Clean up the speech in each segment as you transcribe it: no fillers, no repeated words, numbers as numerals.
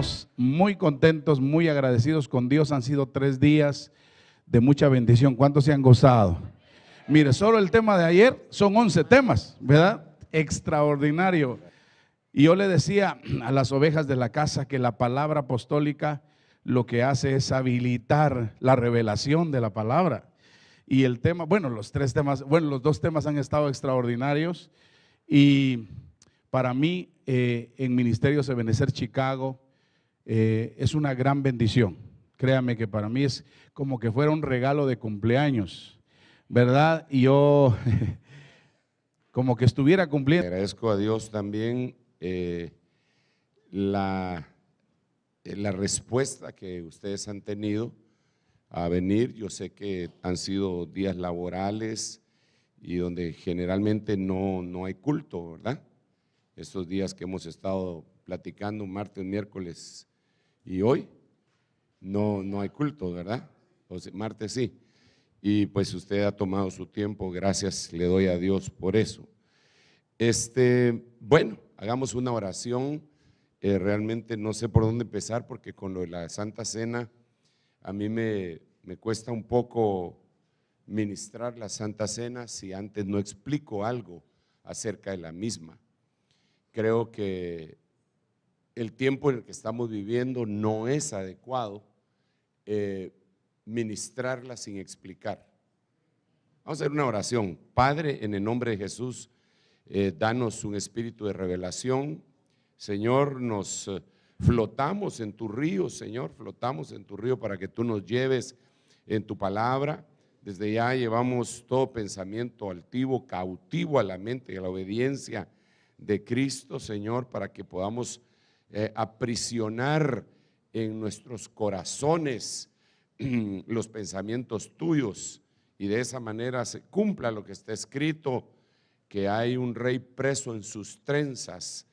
estamos muy contentos, muy agradecidos con Dios. Han sido 3 días de mucha bendición. ¿Cuántos se han gozado? Mire, solo el tema de ayer son 11 temas, ¿verdad? Extraordinario. Y yo le decía a las ovejas de la casa que la palabra apostólica lo que hace es habilitar la revelación de la palabra. Y el tema, bueno, los 2 temas han estado extraordinarios. Y para mí, en Ministerios Ebenezer Chicago, es una gran bendición. Créame que para mí es como que fuera un regalo de cumpleaños, ¿verdad? Y yo como que estuviera cumpliendo. Agradezco a Dios también la respuesta que ustedes han tenido a venir. Yo sé que han sido días laborales y donde generalmente no hay culto, ¿verdad? Estos días que hemos estado platicando, martes, miércoles y hoy, no hay culto, ¿verdad? O sea, martes sí. Y pues usted ha tomado su tiempo, gracias le doy a Dios por eso. Bueno, hagamos una oración. Realmente no sé por dónde empezar porque con lo de la Santa Cena a mí me cuesta un poco ministrar la Santa Cena si antes no explico algo acerca de la misma. Creo que el tiempo en el que estamos viviendo no es adecuado ministrarla sin explicar. Vamos a hacer una oración. Padre, en el nombre de Jesús, danos un espíritu de revelación. Señor, nos flotamos en tu río, Señor, flotamos en tu río para que tú nos lleves en tu palabra. Desde ya llevamos todo pensamiento altivo, cautivo a la mente y a la obediencia de Cristo, Señor, para que podamos aprisionar en nuestros corazones los pensamientos tuyos y de esa manera se cumpla lo que está escrito, que hay un rey preso en sus trenzas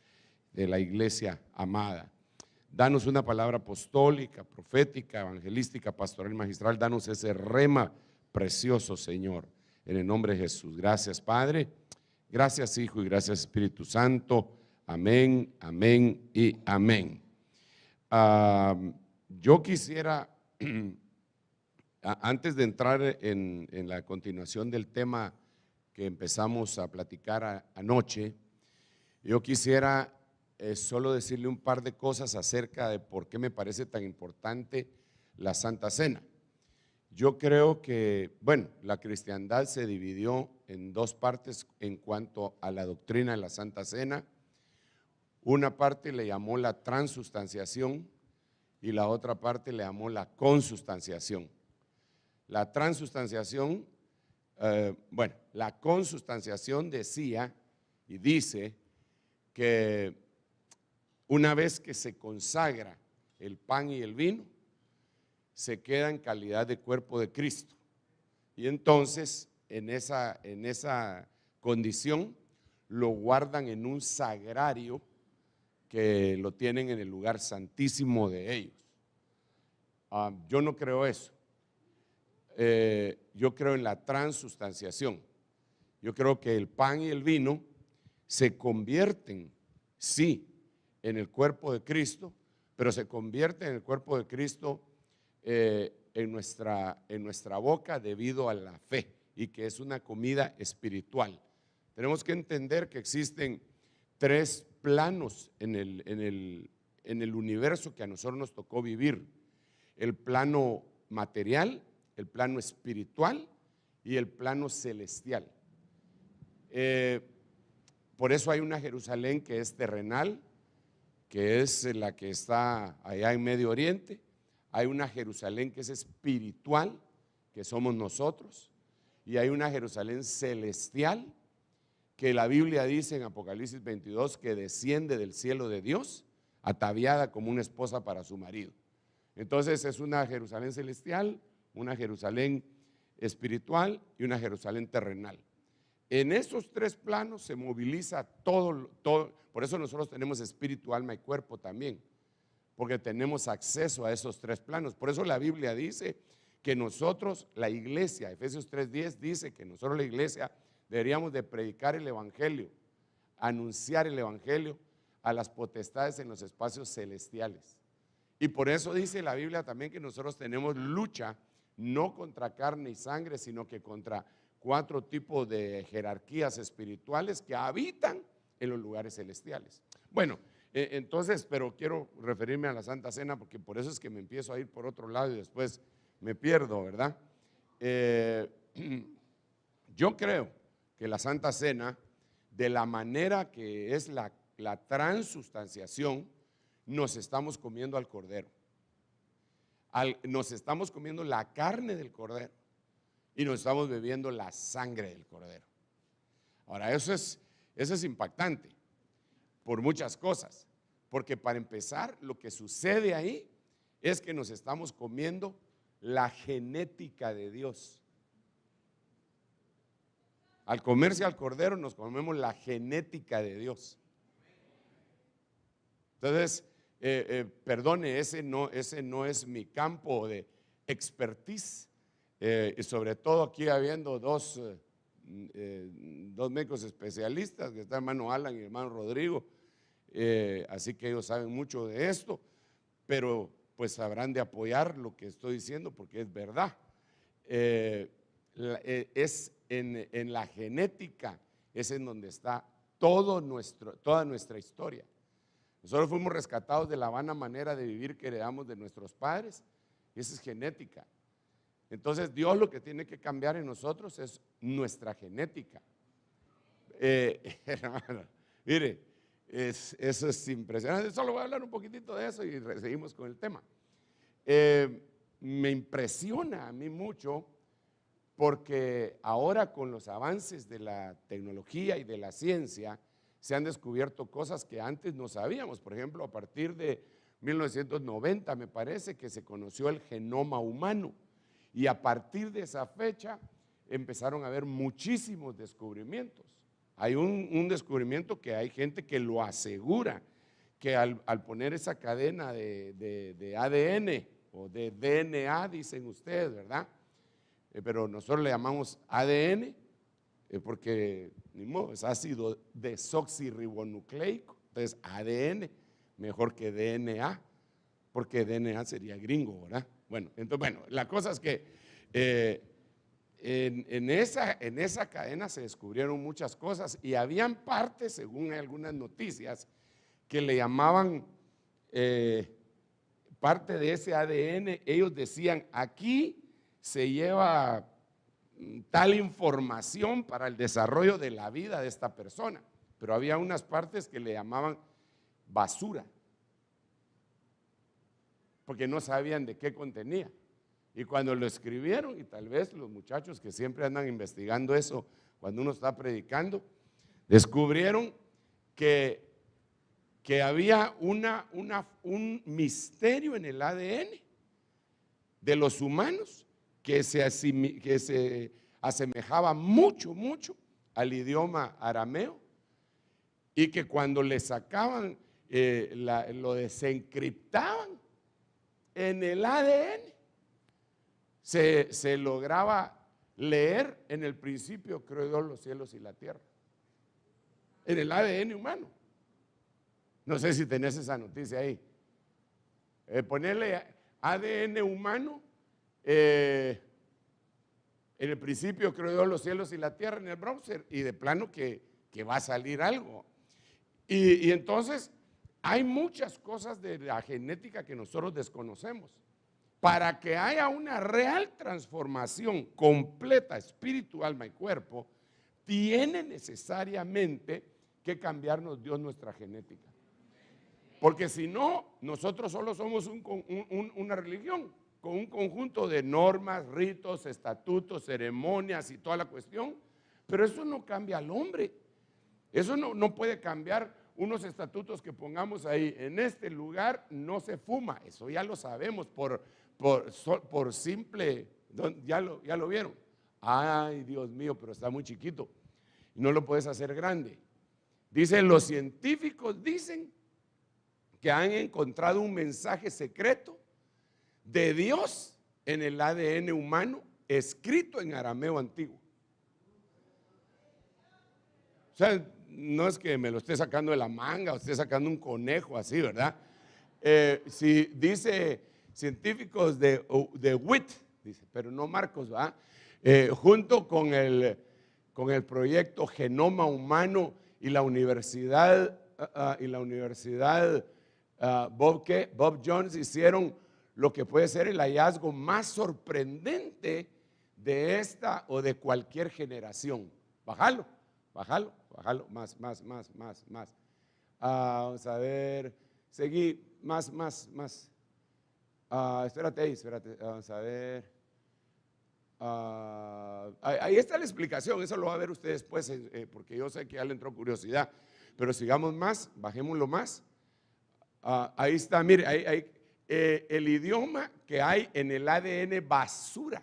de la iglesia amada. Danos una palabra apostólica, profética, evangelística, pastoral, magistral. Danos ese rema precioso, Señor, en el nombre de Jesús. Gracias, Padre. Gracias, Hijo, y gracias, Espíritu Santo. Amén, amén y amén. Yo quisiera, antes de entrar en la continuación del tema que empezamos a platicar anoche, yo quisiera solo decirle un par de cosas acerca de por qué me parece tan importante la Santa Cena. Yo creo que, bueno, la cristiandad se dividió en 2 partes en cuanto a la doctrina de la Santa Cena. Una parte le llamó la transustanciación y la otra parte le llamó la consustanciación. La transustanciación, la consustanciación decía y dice que una vez que se consagra el pan y el vino, se queda en calidad de cuerpo de Cristo. Y entonces en esa condición lo guardan en un sagrario que lo tienen en el lugar santísimo de ellos. Yo no creo eso. Yo creo en la transustanciación. Yo creo que el pan y el vino se convierten, sí, en el cuerpo de Cristo, pero se convierten en el cuerpo de Cristo en nuestra boca debido a la fe y que es una comida espiritual. Tenemos que entender que existen 3 planos en el universo que a nosotros nos tocó vivir: el plano material, el plano espiritual y el plano celestial. Por eso hay una Jerusalén que es terrenal, que es la que está allá en Medio Oriente. Hay una Jerusalén que es espiritual, que somos nosotros, y hay una Jerusalén celestial, que la Biblia dice en Apocalipsis 22 que desciende del cielo de Dios, ataviada como una esposa para su marido. Entonces es una Jerusalén celestial, una Jerusalén espiritual y una Jerusalén terrenal. En esos 3 planos se moviliza todo, por eso nosotros tenemos espíritu, alma y cuerpo también, porque tenemos acceso a esos 3 planos. Por eso la Biblia dice que nosotros, la iglesia, Efesios 3:10 dice que nosotros la iglesia deberíamos de predicar el evangelio, anunciar el evangelio a las potestades en los espacios celestiales. Y por eso dice la Biblia también que nosotros tenemos lucha no contra carne y sangre, sino que contra 4 tipos de jerarquías espirituales que habitan en los lugares celestiales. Bueno, entonces, pero quiero referirme a la Santa Cena porque por eso es que me empiezo a ir por otro lado y después me pierdo, ¿verdad? Yo creo que la Santa Cena, de la manera que es la transustanciación, nos estamos comiendo al Cordero. Nos estamos comiendo la carne del Cordero y nos estamos bebiendo la sangre del Cordero. Ahora, eso es impactante por muchas cosas, porque para empezar, lo que sucede ahí es que nos estamos comiendo la genética de Dios. Al comerse al Cordero nos comemos la genética de Dios. Entonces, perdone, ese no es mi campo de expertise, y sobre todo aquí habiendo dos médicos especialistas, que está el hermano Alan y el hermano Rodrigo, así que ellos saben mucho de esto, pero pues sabrán de apoyar lo que estoy diciendo porque es verdad. Es en la genética, es en donde está toda nuestra historia. Nosotros fuimos rescatados de la vana manera de vivir que heredamos de nuestros padres, y esa es genética. Entonces Dios lo que tiene que cambiar en nosotros es nuestra genética. Hermano, mire, eso es impresionante. Solo voy a hablar un poquitito de eso y seguimos con el tema. Me impresiona a mí mucho porque ahora con los avances de la tecnología y de la ciencia se han descubierto cosas que antes no sabíamos. Por ejemplo, a partir de 1990 me parece que se conoció el genoma humano, y a partir de esa fecha empezaron a haber muchísimos descubrimientos. Hay un descubrimiento que hay gente que lo asegura, que al poner esa cadena de ADN o de DNA, dicen ustedes, ¿verdad? Pero nosotros le llamamos ADN porque ni modo, es ácido desoxirribonucleico. Entonces ADN mejor que DNA, porque DNA sería gringo, ¿verdad? Bueno, entonces, bueno, la cosa es que en esa cadena se descubrieron muchas cosas, y habían partes, según algunas noticias, que le llamaban parte de ese ADN. Ellos decían, aquí se lleva tal información para el desarrollo de la vida de esta persona, pero había unas partes que le llamaban basura, porque no sabían de qué contenía. Y cuando lo escribieron, y tal vez los muchachos que siempre andan investigando eso cuando uno está predicando, descubrieron que había un misterio en el ADN de los humanos que se asemejaba mucho al idioma arameo, y que cuando le sacaban, lo desencriptaban en el ADN, se lograba leer: en el principio creó Dios los cielos y la tierra. En el ADN humano. No sé si tenés esa noticia ahí. Ponerle ADN humano, en el principio creó Dios los cielos y la tierra, en el browser, y de plano que va a salir algo. Y entonces hay muchas cosas de la genética que nosotros desconocemos. Para que haya una real transformación completa, espíritu, alma y cuerpo, tiene necesariamente que cambiarnos Dios nuestra genética. Porque si no, nosotros solo somos una religión con un conjunto de normas, ritos, estatutos, ceremonias y toda la cuestión, pero eso no cambia al hombre. Eso no puede cambiar unos estatutos que pongamos ahí: en este lugar no se fuma. Eso ya lo sabemos por simple, ya lo vieron. Ay, Dios mío, pero está muy chiquito y no lo puedes hacer grande. Dicen, los científicos dicen que han encontrado un mensaje secreto de Dios en el ADN humano, escrito en arameo antiguo. O sea, no es que me lo esté sacando de la manga o esté sacando un conejo así, ¿verdad? Si dice científicos de WIT, dice, pero no Marcos, ¿va? Junto con el proyecto Genoma Humano y la universidad, Bob Jones hicieron lo que puede ser el hallazgo más sorprendente de esta o de cualquier generación. Bájalo, más. Vamos a ver, seguí, más. Espérate ahí, vamos a ver. Ahí está la explicación, eso lo va a ver usted después, porque yo sé que ya le entró curiosidad. Pero sigamos más, bajémoslo más. Ahí está, mire, el idioma que hay en el ADN basura,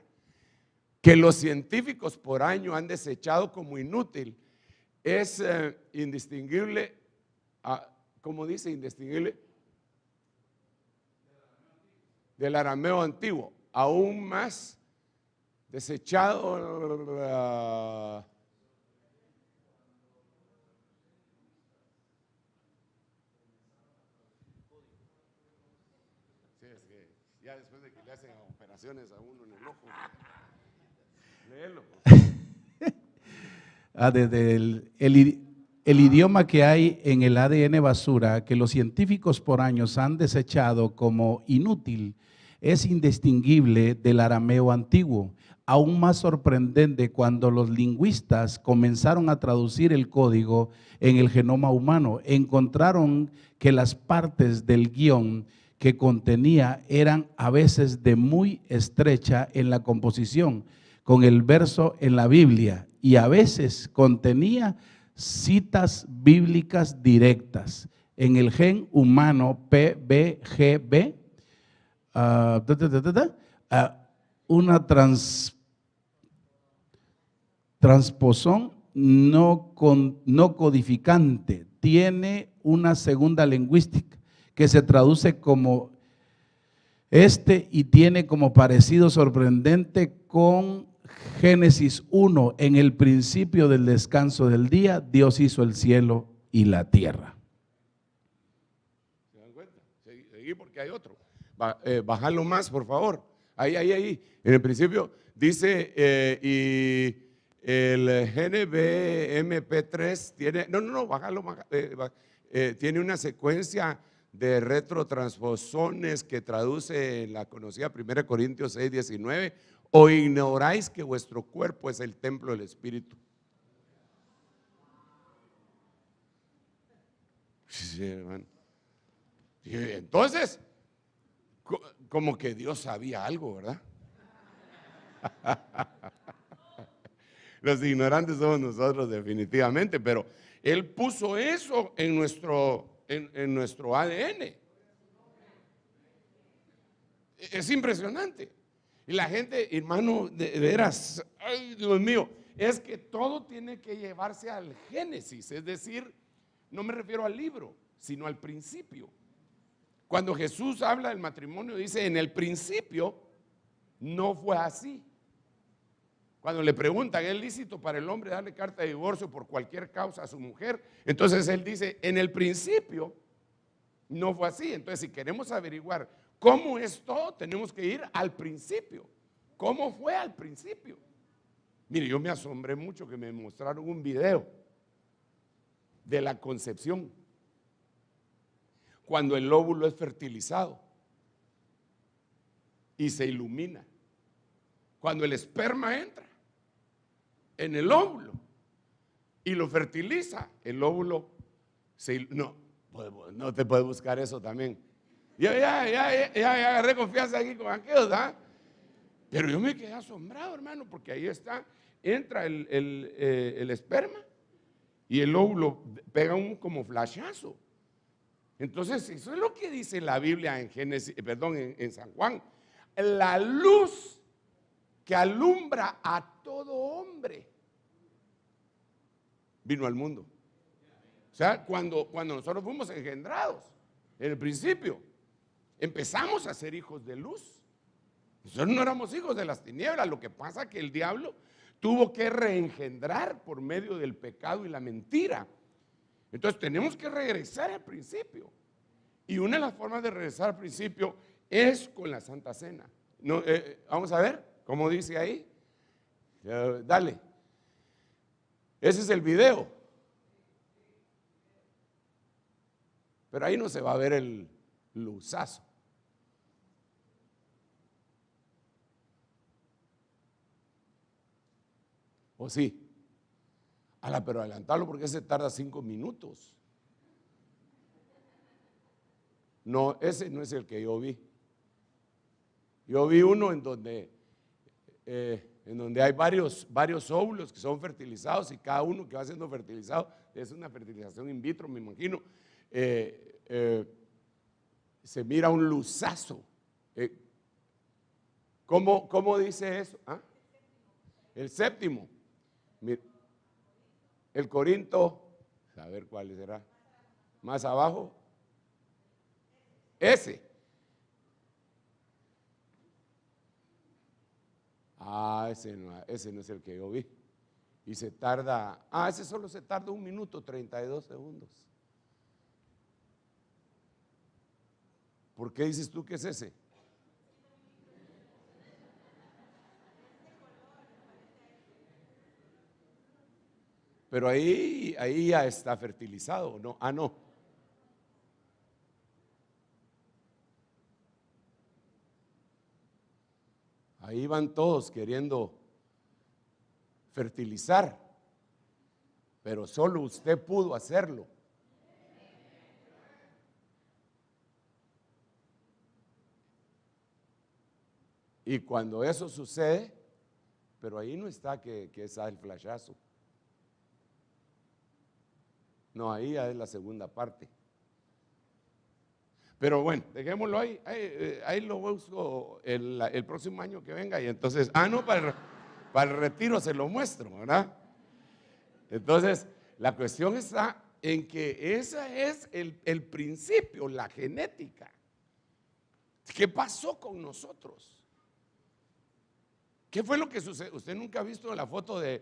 que los científicos por año han desechado como inútil, es indistinguible, ¿cómo dice? Indistinguible del arameo antiguo, aún más desechado. Sí, es que ya después de que le hacen operaciones a uno en el ojo, léelo. Desde el idioma que hay en el ADN basura, que los científicos por años han desechado como inútil, es indistinguible del arameo antiguo. Aún más sorprendente cuando los lingüistas comenzaron a traducir el código en el genoma humano, encontraron que las partes del guión que contenía eran a veces de muy estrecha en la composición con el verso en la Biblia, y a veces contenía citas bíblicas directas. En el gen humano PBGB, una transposón no codificante tiene una segunda lingüística que se traduce como y tiene como parecido sorprendente con Génesis 1, en el principio del descanso del día, Dios hizo el cielo y la tierra. ¿Se dan cuenta? Seguí porque hay otro. Bájalo más, por favor. Ahí. En el principio dice, y el GNBMP3 tiene, bájalo más, tiene una secuencia de retrotransposones que traduce la conocida 1 Corintios 6:19, o ignoráis que vuestro cuerpo es el templo del Espíritu. Sí, hermano. Y entonces, como que Dios sabía algo, ¿verdad? Los ignorantes somos nosotros definitivamente, pero Él puso eso en nuestro ADN. Es impresionante. Y la gente, hermano, de veras, ay, Dios mío, es que todo tiene que llevarse al Génesis, es decir, no me refiero al libro, sino al principio. Cuando Jesús habla del matrimonio, dice, en el principio no fue así. Cuando le preguntan, ¿es lícito para el hombre darle carta de divorcio por cualquier causa a su mujer? Entonces él dice, en el principio no fue así. Entonces, si queremos averiguar cómo es todo, tenemos que ir al principio. ¿Cómo fue al principio? Mire, yo me asombré mucho que me mostraron un video de la concepción, cuando el óvulo es fertilizado y se ilumina. Cuando el esperma entra en el óvulo y lo fertiliza, el óvulo no te puedes buscar eso también. Yo ya agarré confianza aquí con aquellos, ¿ah? Pero yo me quedé asombrado, hermano, porque ahí entra el esperma y el óvulo pega un como flashazo. Entonces, eso es lo que dice la Biblia en San Juan. La luz que alumbra a todo hombre vino al mundo. O sea, cuando nosotros fuimos engendrados, en el principio, empezamos a ser hijos de luz. Nosotros no éramos hijos de las tinieblas. Lo que pasa es que el diablo tuvo que reengendrar por medio del pecado y la mentira. Entonces tenemos que regresar al principio. Y una de las formas de regresar al principio es con la Santa Cena. No, vamos a ver, ¿cómo dice ahí? Dale. Ese es el video. Pero ahí no se va a ver el luzazo. ¿O sí? Pero adelantarlo porque ese tarda 5 minutos. No, ese no es el que yo vi. Yo vi uno en donde hay varios óvulos que son fertilizados y cada uno que va siendo fertilizado es una fertilización in vitro, me imagino. Se mira un luzazo. ¿Cómo dice eso? ¿Ah? El séptimo. El Corinto, a ver cuál será. Más abajo. Ese. Ese no es el que yo vi. Y se tarda, ese solo se tarda 1 minuto 32 segundos. ¿Por qué dices tú que es ese? Pero ahí ya está fertilizado, ¿no? No. Ahí van todos queriendo fertilizar, pero solo usted pudo hacerlo. Y cuando eso sucede, pero ahí no está que es el flashazo. No, ahí ya es la segunda parte. Pero bueno, dejémoslo ahí. Ahí lo busco el próximo año que venga. Y entonces, no, para el retiro se lo muestro, ¿verdad? Entonces, la cuestión está en que ese es el principio, la genética. ¿Qué pasó con nosotros? ¿Qué fue lo que sucedió? Usted nunca ha visto la foto de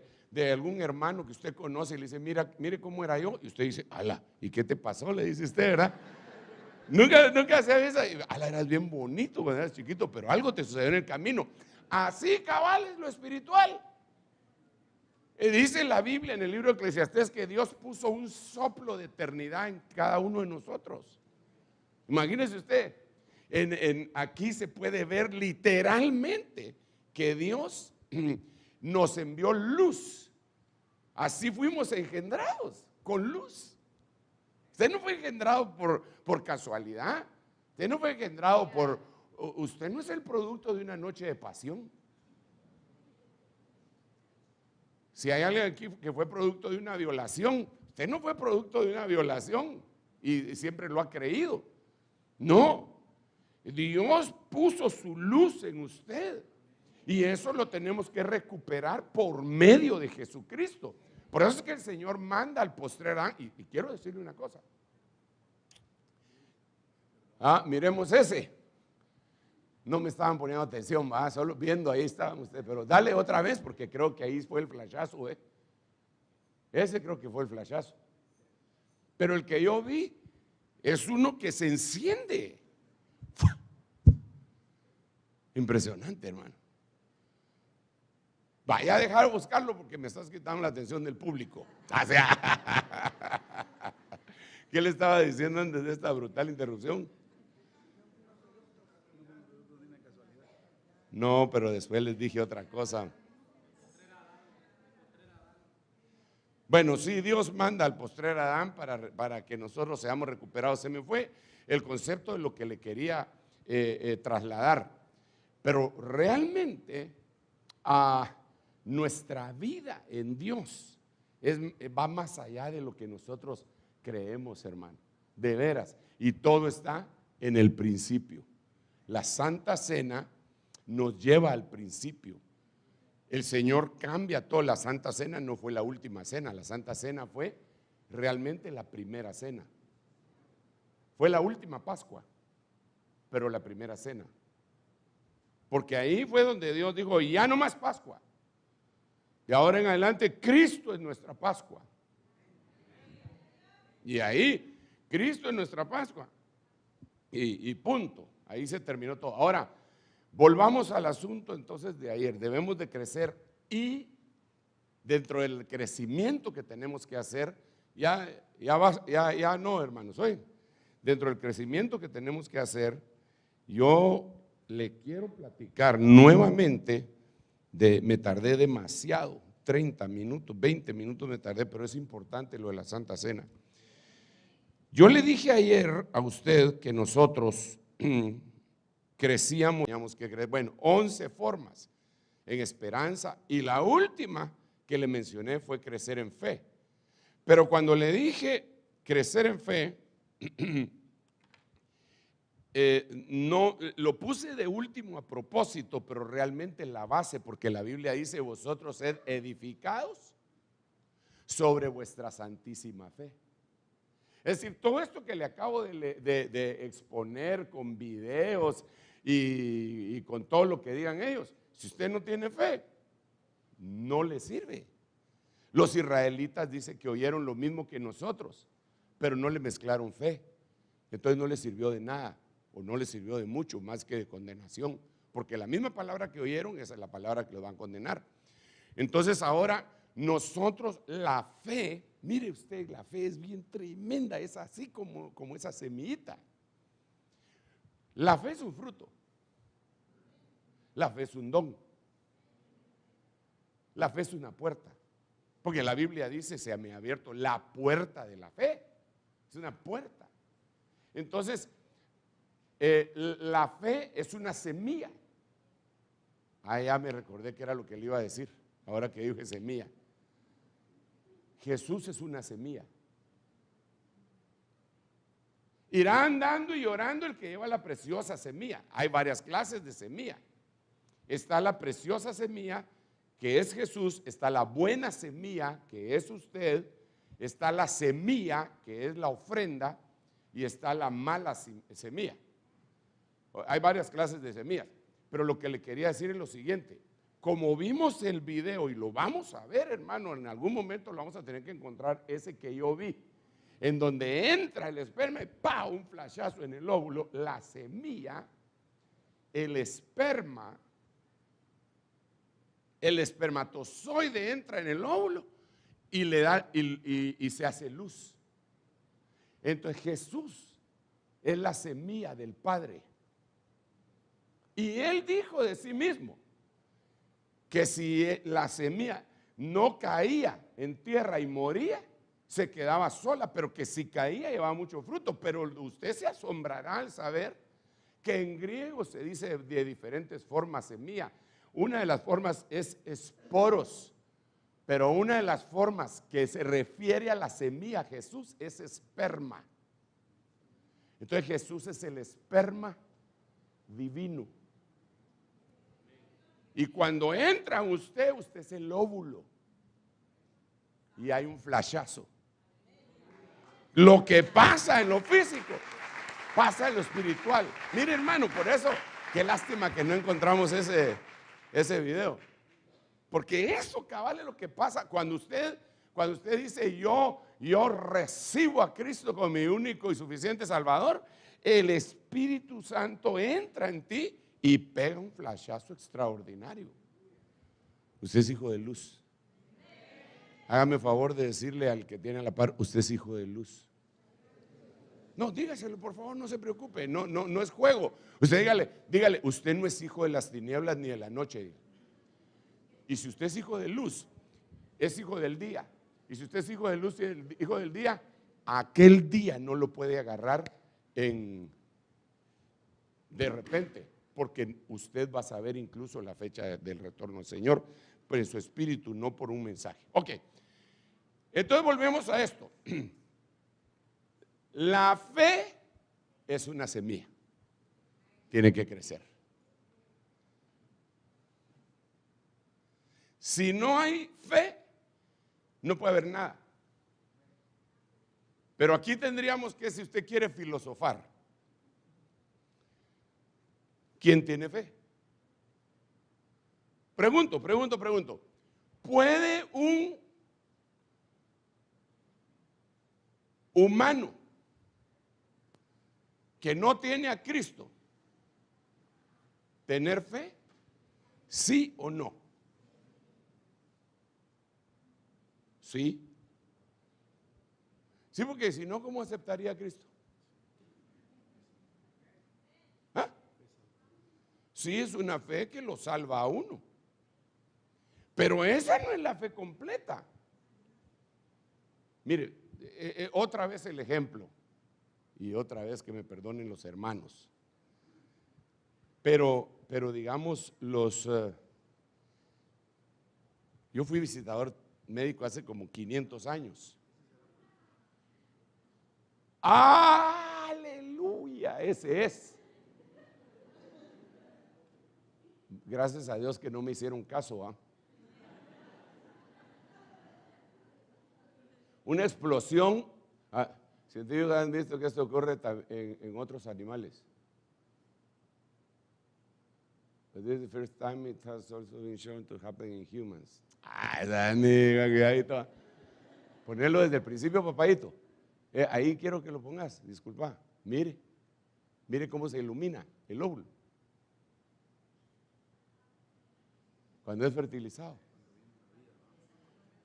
algún hermano que usted conoce y le dice, mire cómo era yo. Y usted dice, ¿y qué te pasó? Le dice usted, ¿verdad? Nunca se ha visto. Eras bien bonito cuando eras chiquito, pero algo te sucedió en el camino. Así, cabal, es lo espiritual. Dice la Biblia en el libro de Eclesiastés que Dios puso un soplo de eternidad en cada uno de nosotros. Imagínese usted, aquí se puede ver literalmente que Dios nos envió luz. Así fuimos engendrados, con luz. Usted no fue engendrado por casualidad. Usted no fue engendrado usted no es el producto de una noche de pasión. Si hay alguien aquí que fue producto de una violación, usted no fue producto de una violación y siempre lo ha creído. No, Dios puso su luz en usted y eso lo tenemos que recuperar por medio de Jesucristo. Por eso es que el Señor manda al postrer ángel. Y quiero decirle una cosa. Miremos ese. No me estaban poniendo atención, solo viendo, ahí estaban ustedes. Pero dale otra vez porque creo que ahí fue el flashazo. Ese creo que fue el flashazo. Pero el que yo vi es uno que se enciende. Impresionante, hermano. Vaya a dejar de buscarlo porque me estás quitando la atención del público. ¿Qué le estaba diciendo antes de esta brutal interrupción? No, pero después les dije otra cosa. Bueno, sí, Dios manda al postrer Adán para que nosotros seamos recuperados. Se me fue el concepto de lo que le quería trasladar. Pero realmente nuestra vida en Dios va más allá de lo que nosotros creemos, hermano. De veras. Y todo está en el principio. La Santa Cena nos lleva al principio. El Señor cambia todo. La Santa Cena no fue la última cena. La Santa Cena fue realmente la primera cena. Fue la última Pascua, pero la primera cena. Porque ahí fue donde Dios dijo, ya no más Pascua. Y ahora en adelante Cristo es nuestra Pascua. Y ahí, Cristo es nuestra Pascua. y punto. Ahí se terminó todo. Ahora, volvamos al asunto entonces de ayer. Debemos de crecer y dentro del crecimiento que tenemos que hacer, ya no, hermanos, oye, dentro del crecimiento que tenemos que hacer, yo le quiero platicar nuevamente me tardé demasiado, 30 minutos, 20 minutos me tardé, pero es importante lo de la Santa Cena. Yo le dije ayer a usted que nosotros crecíamos, teníamos que crecer, bueno, 11 formas en esperanza, y la última que le mencioné fue crecer en fe. Pero cuando le dije crecer en fe, no lo puse de último a propósito, pero realmente la base, porque la Biblia dice: vosotros sed edificados sobre vuestra santísima fe. Es decir, todo esto que le acabo de exponer con videos y con todo lo que digan ellos, si usted no tiene fe, no le sirve. Los israelitas dicen que oyeron lo mismo que nosotros, pero no le mezclaron fe. Entonces no les sirvió de nada, o no les sirvió de mucho más que de condenación, porque la misma palabra que oyeron, esa es la palabra que los van a condenar. Entonces ahora nosotros, la fe, mire usted, la fe es bien tremenda, es así como esa semillita. La fe es un fruto, la fe es un don, la fe es una puerta, porque la Biblia dice: se me ha abierto la puerta de la fe, es una puerta. Entonces, la fe es una semilla. Ya me recordé que era lo que le iba a decir, ahora que dije semilla. Jesús es una semilla. Irá andando y llorando el que lleva la preciosa semilla. Hay varias clases de semilla. Está la preciosa semilla, que es Jesús. Está la buena semilla, que es usted. Está la semilla, que es la ofrenda. Y está la mala semilla. Hay varias clases de semillas. Pero lo que le quería decir es lo siguiente: como vimos el video, y lo vamos a ver, hermano, en algún momento lo vamos a tener que encontrar, ese que yo vi, en donde entra el esperma y ¡pa! Un flashazo en el óvulo, la semilla, el esperma, el espermatozoide entra en el óvulo y le da y se hace luz. Entonces Jesús es la semilla del Padre. Y Él dijo de sí mismo que si la semilla no caía en tierra y moría, se quedaba sola, pero que si caía llevaba mucho fruto. Pero usted se asombrará al saber que en griego se dice de diferentes formas semilla. Una de las formas es esporos, pero una de las formas que se refiere a la semilla Jesús es esperma. Entonces Jesús es el esperma divino. Y cuando entra usted es el óvulo. Y hay un flashazo. Lo que pasa en lo físico, pasa en lo espiritual. Mire, hermano, por eso, qué lástima que no encontramos ese video. Porque eso, cabal, es lo que pasa cuando usted dice: yo recibo a Cristo como mi único y suficiente Salvador. El Espíritu Santo entra en ti y pega un flashazo extraordinario. Usted es hijo de luz. Hágame favor de decirle al que tiene a la par: usted es hijo de luz. No, dígaselo, por favor, no se preocupe. No es juego. Usted dígale, usted no es hijo de las tinieblas ni de la noche. Y si usted es hijo de luz, es hijo del día. Y si usted es hijo de luz y hijo del día, aquel día no lo puede agarrar de repente, porque usted va a saber incluso la fecha del retorno del Señor, pero en su espíritu, no por un mensaje. Ok, entonces volvemos a esto. La fe es una semilla, tiene que crecer. Si no hay fe, no puede haber nada. Pero aquí tendríamos que, si usted quiere filosofar, ¿quién tiene fe? Pregunto. ¿Puede un humano que no tiene a Cristo, ¿tener fe? ¿Sí o no? Sí. Sí, porque si no, ¿cómo aceptaría a Cristo? ¿Ah? Sí, es una fe que lo salva a uno. Pero esa no es la fe completa. Mire, otra vez el ejemplo. Y otra vez que me perdonen los hermanos. Pero digamos, yo fui visitador médico hace como 500 años. ¡Aleluya! Ese es. Gracias a Dios que no me hicieron caso, ¿ah? Una explosión. Científicos han visto que esto ocurre en otros animales. But this is the first time it has also been shown to happen in humans. Esa amiga que ahí está. Ponerlo desde el principio, papadito. Ahí quiero que lo pongas, disculpa. Mire cómo se ilumina el óvulo cuando es fertilizado,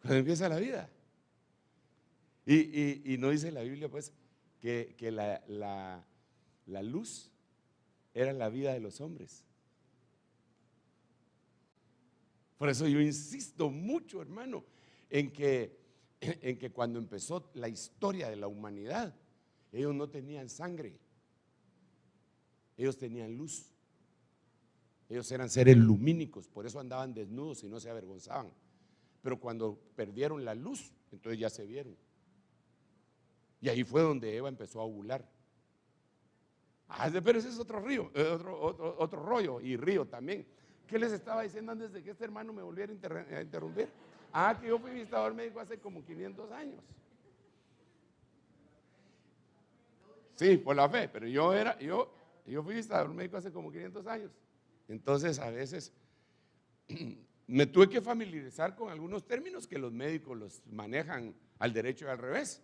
cuando empieza la vida. Y no dice la Biblia, pues, que la luz era la vida de los hombres. Por eso yo insisto mucho, hermano, en que cuando empezó la historia de la humanidad, ellos no tenían sangre, ellos tenían luz. Ellos eran seres lumínicos, por eso andaban desnudos y no se avergonzaban. Pero cuando perdieron la luz, entonces ya se vieron. Y ahí fue donde Eva empezó a ovular. Pero ese es otro río, otro rollo, y río también. ¿Qué les estaba diciendo antes de que este hermano me volviera a interrumpir? Que yo fui visitador médico hace como 500 años. Sí, por la fe, pero yo fui visitador médico hace como 500 años. Entonces a veces me tuve que familiarizar con algunos términos que los médicos los manejan al derecho y al revés.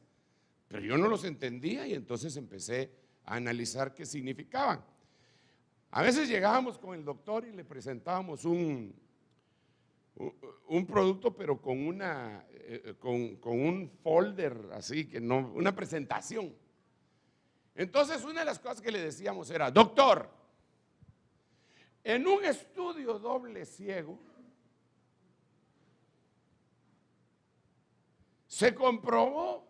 Pero yo no los entendía y entonces empecé a analizar qué significaban. A veces llegábamos con el doctor y le presentábamos un producto, pero con un folder así, que no, una presentación. Entonces una de las cosas que le decíamos era: doctor, en un estudio doble ciego se comprobó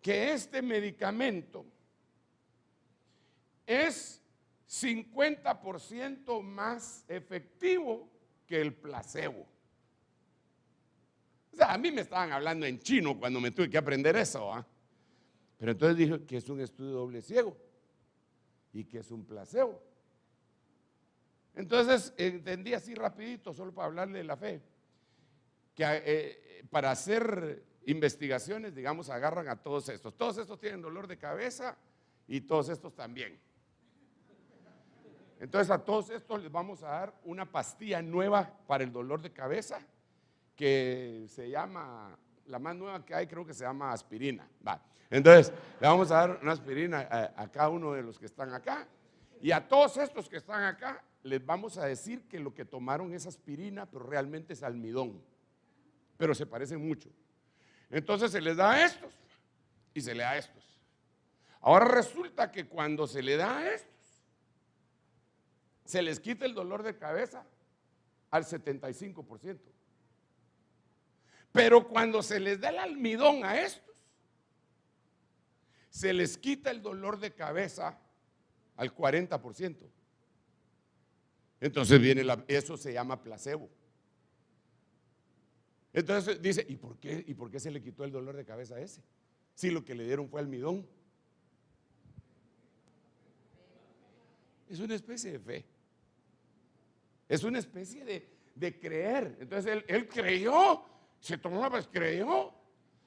que este medicamento es 50% más efectivo que el placebo. O sea, a mí me estaban hablando en chino cuando me tuve que aprender eso, ¿ah? Pero entonces dije que es un estudio doble ciego y que es un placebo. Entonces entendí así rapidito, solo para hablarle de la fe, que para hacer investigaciones, digamos, agarran a todos estos. Todos estos tienen dolor de cabeza y todos estos también. Entonces a todos estos les vamos a dar una pastilla nueva para el dolor de cabeza que se llama, la más nueva que hay creo que se llama aspirina. Entonces le vamos a dar una aspirina a cada uno de los que están acá, y a todos estos que están acá les vamos a decir que lo que tomaron es aspirina, pero realmente es almidón, pero se parecen mucho. Entonces se les da a estos y se le da a estos. Ahora resulta que cuando se le da a estos, se les quita el dolor de cabeza al 75%. Pero cuando se les da el almidón a estos, se les quita el dolor de cabeza al 40%. Entonces viene eso se llama placebo. Entonces dice, ¿y por qué se le quitó el dolor de cabeza a ese? Si lo que le dieron fue almidón. Es una especie de fe. Es una especie de creer. Entonces él creyó, se tomó, pues creyó.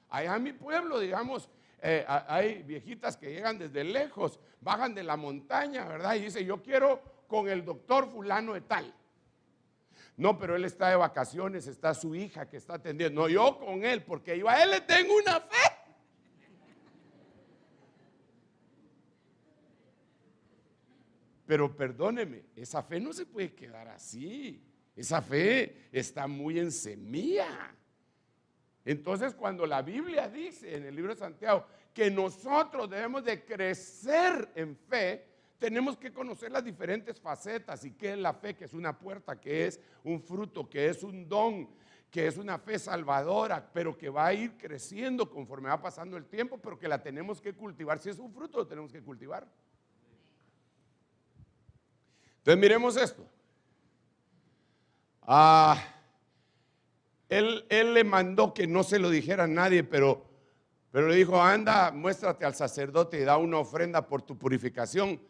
Allá en mi pueblo, digamos, hay viejitas que llegan desde lejos, bajan de la montaña, ¿verdad? Y dice, yo quiero con el doctor fulano de tal. No, pero él está de vacaciones, está su hija que está atendiendo. No, yo con él, porque yo a él le tengo una fe. Pero perdóneme, esa fe no se puede quedar así. Esa fe está muy en semilla. Entonces, cuando la Biblia dice en el libro de Santiago que nosotros debemos de crecer en fe, tenemos que conocer las diferentes facetas y qué es la fe, que es una puerta, que es un fruto, que es un don, que es una fe salvadora, pero que va a ir creciendo conforme va pasando el tiempo, pero que la tenemos que cultivar. Si es un fruto, lo tenemos que cultivar. Entonces miremos esto. Él le mandó que no se lo dijera a nadie, pero le dijo: anda, muéstrate al sacerdote y da una ofrenda por tu purificación,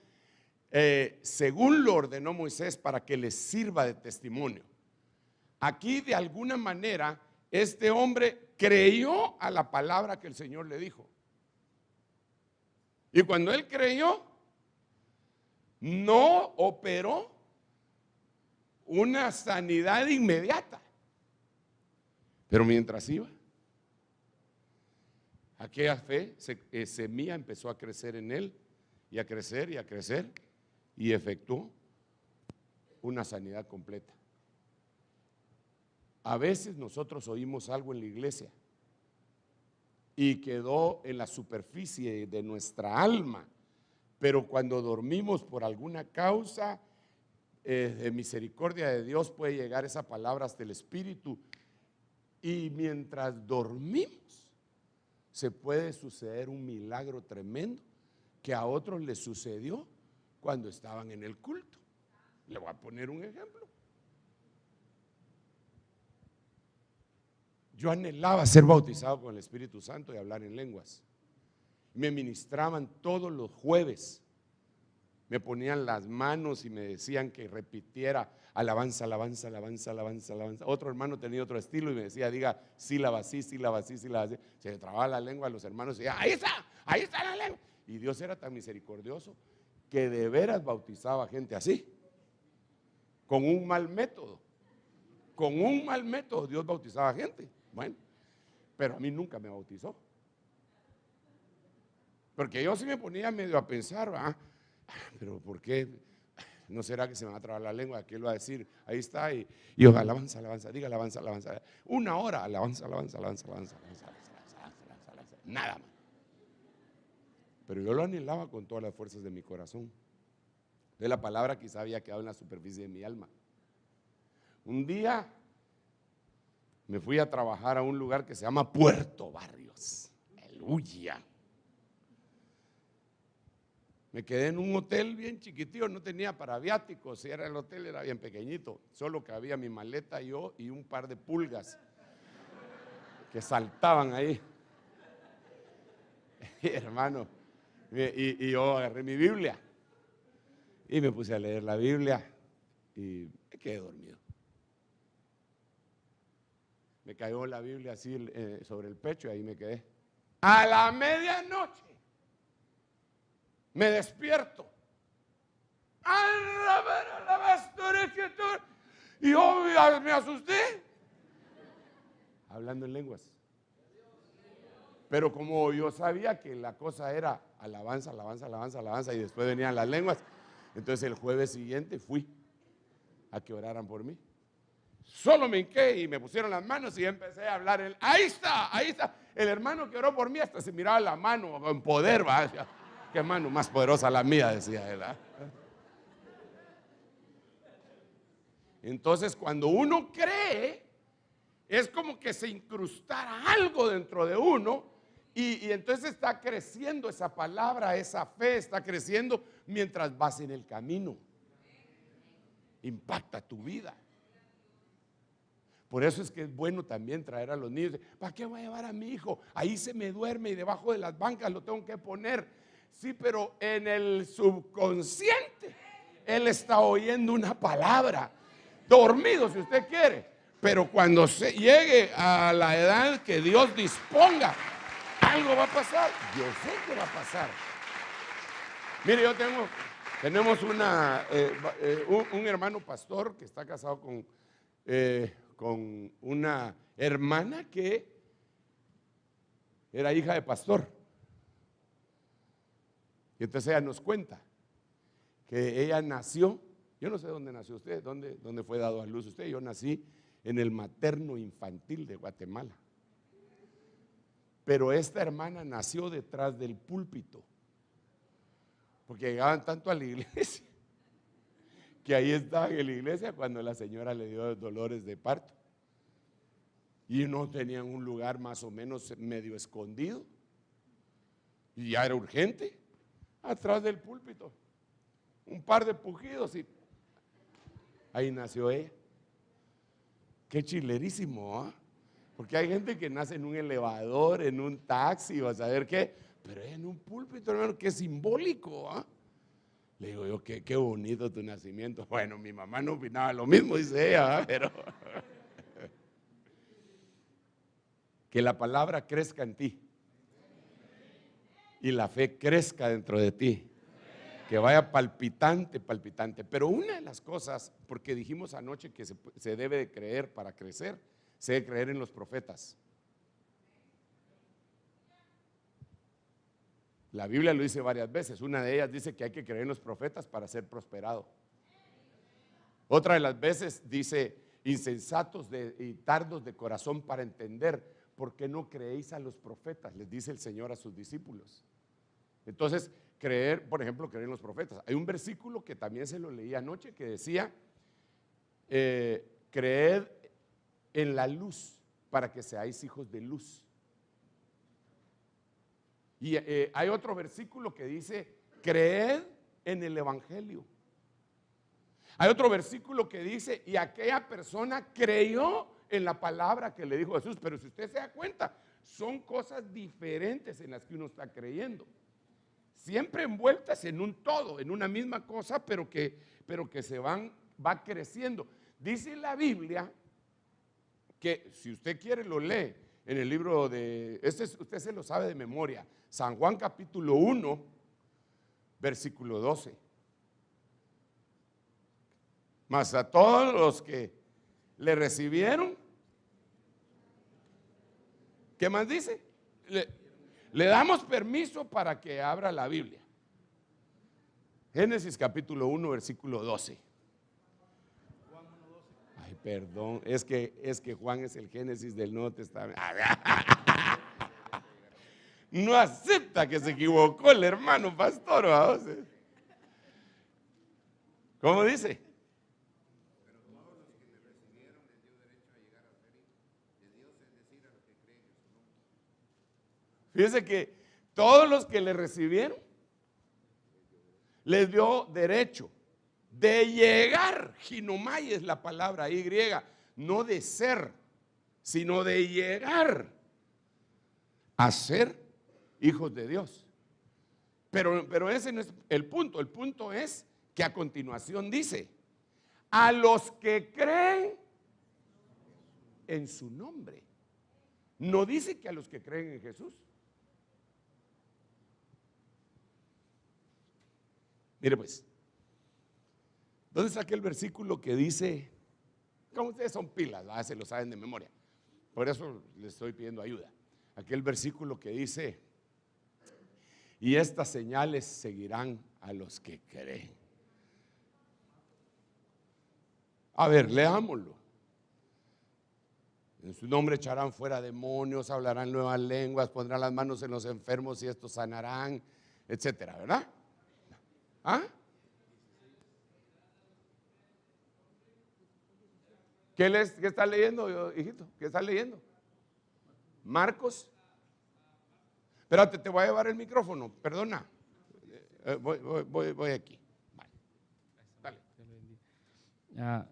según lo ordenó Moisés, para que les sirva de testimonio. Aquí, de alguna manera, este hombre creyó a la palabra que el Señor le dijo. Y cuando él creyó, no operó una sanidad inmediata, pero mientras iba, aquella fe, semilla empezó a crecer en él, y a crecer y a crecer, y efectuó una sanidad completa. A veces nosotros oímos algo en la iglesia y quedó en la superficie de nuestra alma, pero cuando dormimos por alguna causa, de misericordia de Dios, puede llegar esa palabra hasta el espíritu, y mientras dormimos se puede suceder un milagro tremendo que a otros les sucedió cuando estaban en el culto. Le voy a poner un ejemplo. Yo anhelaba ser bautizado con el Espíritu Santo y hablar en lenguas. Me ministraban todos los jueves. Me ponían las manos y me decían que repitiera alabanza, alabanza, alabanza, alabanza, alabanza. Otro hermano tenía otro estilo y me decía: diga sílaba así, sílaba así, sílaba así. Se le trababa la lengua a los hermanos y decía: ahí está la lengua. Y Dios era tan misericordioso que de veras bautizaba gente así, con un mal método. Con un mal método Dios bautizaba gente. Bueno, pero a mí nunca me bautizó. Porque yo sí me ponía medio a pensar, pero ¿por qué? ¿No será que se me va a trabar la lengua? ¿Qué él va a decir? Ahí está, y yo, alabanza, alabanza, diga alabanza, alabanza. Una hora, alabanza, alabanza, alabanza, alabanza, alabanza, alabanza, alabanza, alabanza, nada más. Pero yo lo anhelaba con todas las fuerzas de mi corazón. De la palabra quizá había quedado en la superficie de mi alma. Un día me fui a trabajar a un lugar que se llama Puerto Barrios. Aleluya. Me quedé en un hotel bien chiquitito, no tenía para viáticos, y el hotel era bien pequeñito, solo cabía mi maleta, yo y un par de pulgas que saltaban ahí. Hermano, y yo agarré mi Biblia y me puse a leer la Biblia y me quedé dormido. Me cayó la Biblia así sobre el pecho y ahí me quedé. A la medianoche me despierto. Y yo me asusté. Hablando en lenguas. Pero como yo sabía que la cosa era alabanza, alabanza, alabanza, alabanza, y después venían las lenguas, entonces el jueves siguiente fui a que oraran por mí. Solo me hinqué y me pusieron las manos y empecé a hablar. Ahí está, ahí está. El hermano que oró por mí hasta se miraba la mano con poder, ¿va? Decía, qué mano más poderosa la mía, decía él. Entonces, cuando uno cree, es como que se incrustara algo dentro de uno, y entonces está creciendo esa palabra, esa fe está creciendo mientras vas en el camino. Impacta tu vida. Por eso es que es bueno también traer a los niños. ¿Para qué voy a llevar a mi hijo? Ahí se me duerme y debajo de las bancas lo tengo que poner. Sí, pero en el subconsciente él está oyendo una palabra. Dormido si usted quiere. Pero cuando se llegue a la edad que Dios disponga, algo va a pasar. Yo sé que va a pasar. Mire, tenemos un hermano pastor que está casado con una hermana que era hija de pastor. Y entonces ella nos cuenta que ella nació, yo no sé dónde nació usted, dónde fue dado a luz usted. Yo nací en el materno infantil de Guatemala. Pero esta hermana nació detrás del púlpito, porque llegaban tanto a la iglesia, que ahí estaban en la iglesia cuando la señora le dio dolores de parto. Y no tenían un lugar más o menos medio escondido. Y ya era urgente, atrás del púlpito. Un par de pujidos y ahí nació ella. Qué chilerísimo, ¿eh? Porque hay gente que nace en un elevador, en un taxi, o a saber qué, pero en un púlpito, hermano, qué simbólico, ¿eh? Le digo yo, qué bonito tu nacimiento. Bueno, mi mamá no opinaba lo mismo, dice ella, ¿eh? Pero que la palabra crezca en ti y la fe crezca dentro de ti. Que vaya palpitante, palpitante. Pero una de las cosas, porque dijimos anoche que se debe de creer para crecer, se debe creer en los profetas. La Biblia lo dice varias veces. Una de ellas dice que hay que creer en los profetas para ser prosperado. Otra de las veces dice, insensatos y tardos de corazón para entender, ¿por qué no creéis a los profetas? Les dice el Señor a sus discípulos. Entonces, creer, por ejemplo, creer en los profetas. Hay un versículo que también se lo leí anoche que decía, creed en la luz para que seáis hijos de luz. Y hay otro versículo que dice, creed en el evangelio. Hay otro versículo que dice, y aquella persona creyó en la palabra que le dijo Jesús. Pero si usted se da cuenta, son cosas diferentes en las que uno está creyendo. Siempre envueltas en un todo, en una misma cosa, pero que va creciendo. Dice la Biblia que, si usted quiere lo lee en el libro de, usted se lo sabe de memoria, San Juan capítulo 1, versículo 12. Mas a todos los que le recibieron, ¿qué más dice? Le damos permiso para que abra la Biblia. Génesis capítulo 1, versículo 12. Ay, perdón, es que Juan es el Génesis del Nuevo Testamento. No acepta que se equivocó el hermano pastor, ¿vamos? ¿Cómo dice? Fíjese que todos los que le recibieron, les dio derecho de llegar. Ginomai es la palabra ahí griega, no de ser, sino de llegar a ser hijos de Dios. Pero ese no es el punto. El punto es que a continuación dice, a los que creen en su nombre. No dice que a los que creen en Jesús. Mire pues, ¿dónde está aquel versículo que dice, como ustedes son pilas, se lo saben de memoria, por eso les estoy pidiendo ayuda? Aquel versículo que dice, y estas señales seguirán a los que creen. A ver, leámoslo. En su nombre echarán fuera demonios, hablarán nuevas lenguas, pondrán las manos en los enfermos y estos sanarán, etcétera, ¿verdad? ¿Ah? ¿Qué está leyendo, hijito? ¿Qué está leyendo? Marcos. Espérate, te voy a llevar el micrófono, perdona. Voy aquí. Vale. Dale.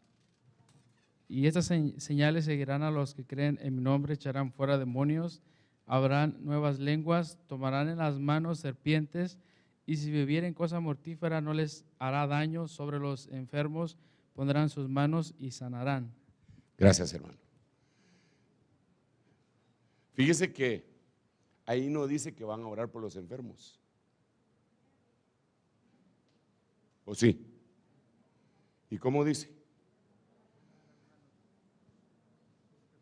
Y estas señales seguirán a los que creen en mi nombre, echarán fuera demonios, habrán nuevas lenguas, tomarán en las manos serpientes, y si bebieren cosa mortífera no les hará daño. Sobre los enfermos pondrán sus manos y sanarán. Gracias, hermano. Fíjese que ahí no dice que van a orar por los enfermos. ¿O sí? ¿Y cómo dice?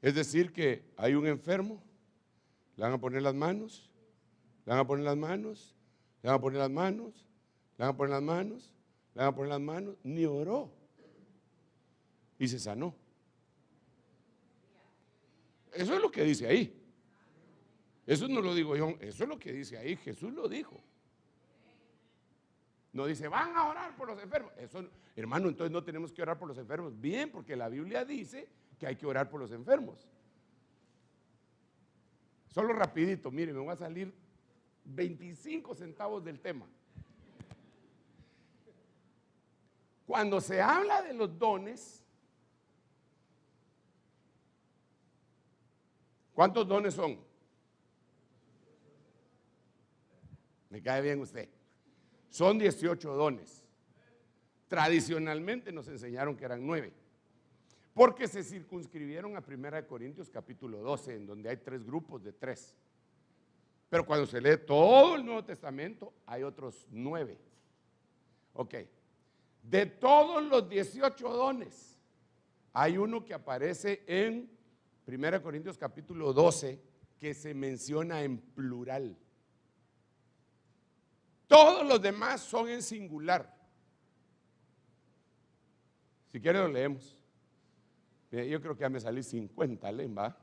Es decir, que hay un enfermo, le van a poner las manos, le van a poner las manos, le van a poner las manos, le van a poner las manos, le van a poner las manos, ni oró. Y se sanó. Eso es lo que dice ahí. Eso no lo digo yo, eso es lo que dice ahí, Jesús lo dijo. No dice, van a orar por los enfermos. Eso, hermano, entonces no tenemos que orar por los enfermos. Bien, porque la Biblia dice que hay que orar por los enfermos. Solo rapidito, mire, me va a salir 25 centavos del tema. Cuando se habla de los dones, ¿cuántos dones son? Me cae bien usted. Son 18 dones. Tradicionalmente nos enseñaron que eran 9, porque se circunscribieron a 1 Corintios capítulo 12, en donde hay 3 grupos de 3. Pero cuando se lee todo el Nuevo Testamento, hay otros 9. Ok. De todos los 18 dones, hay uno que aparece en 1 Corintios capítulo 12, que se menciona en plural. Todos los demás son en singular. Si quiere lo leemos. Yo creo que ya me salí 50, ¿leen, va?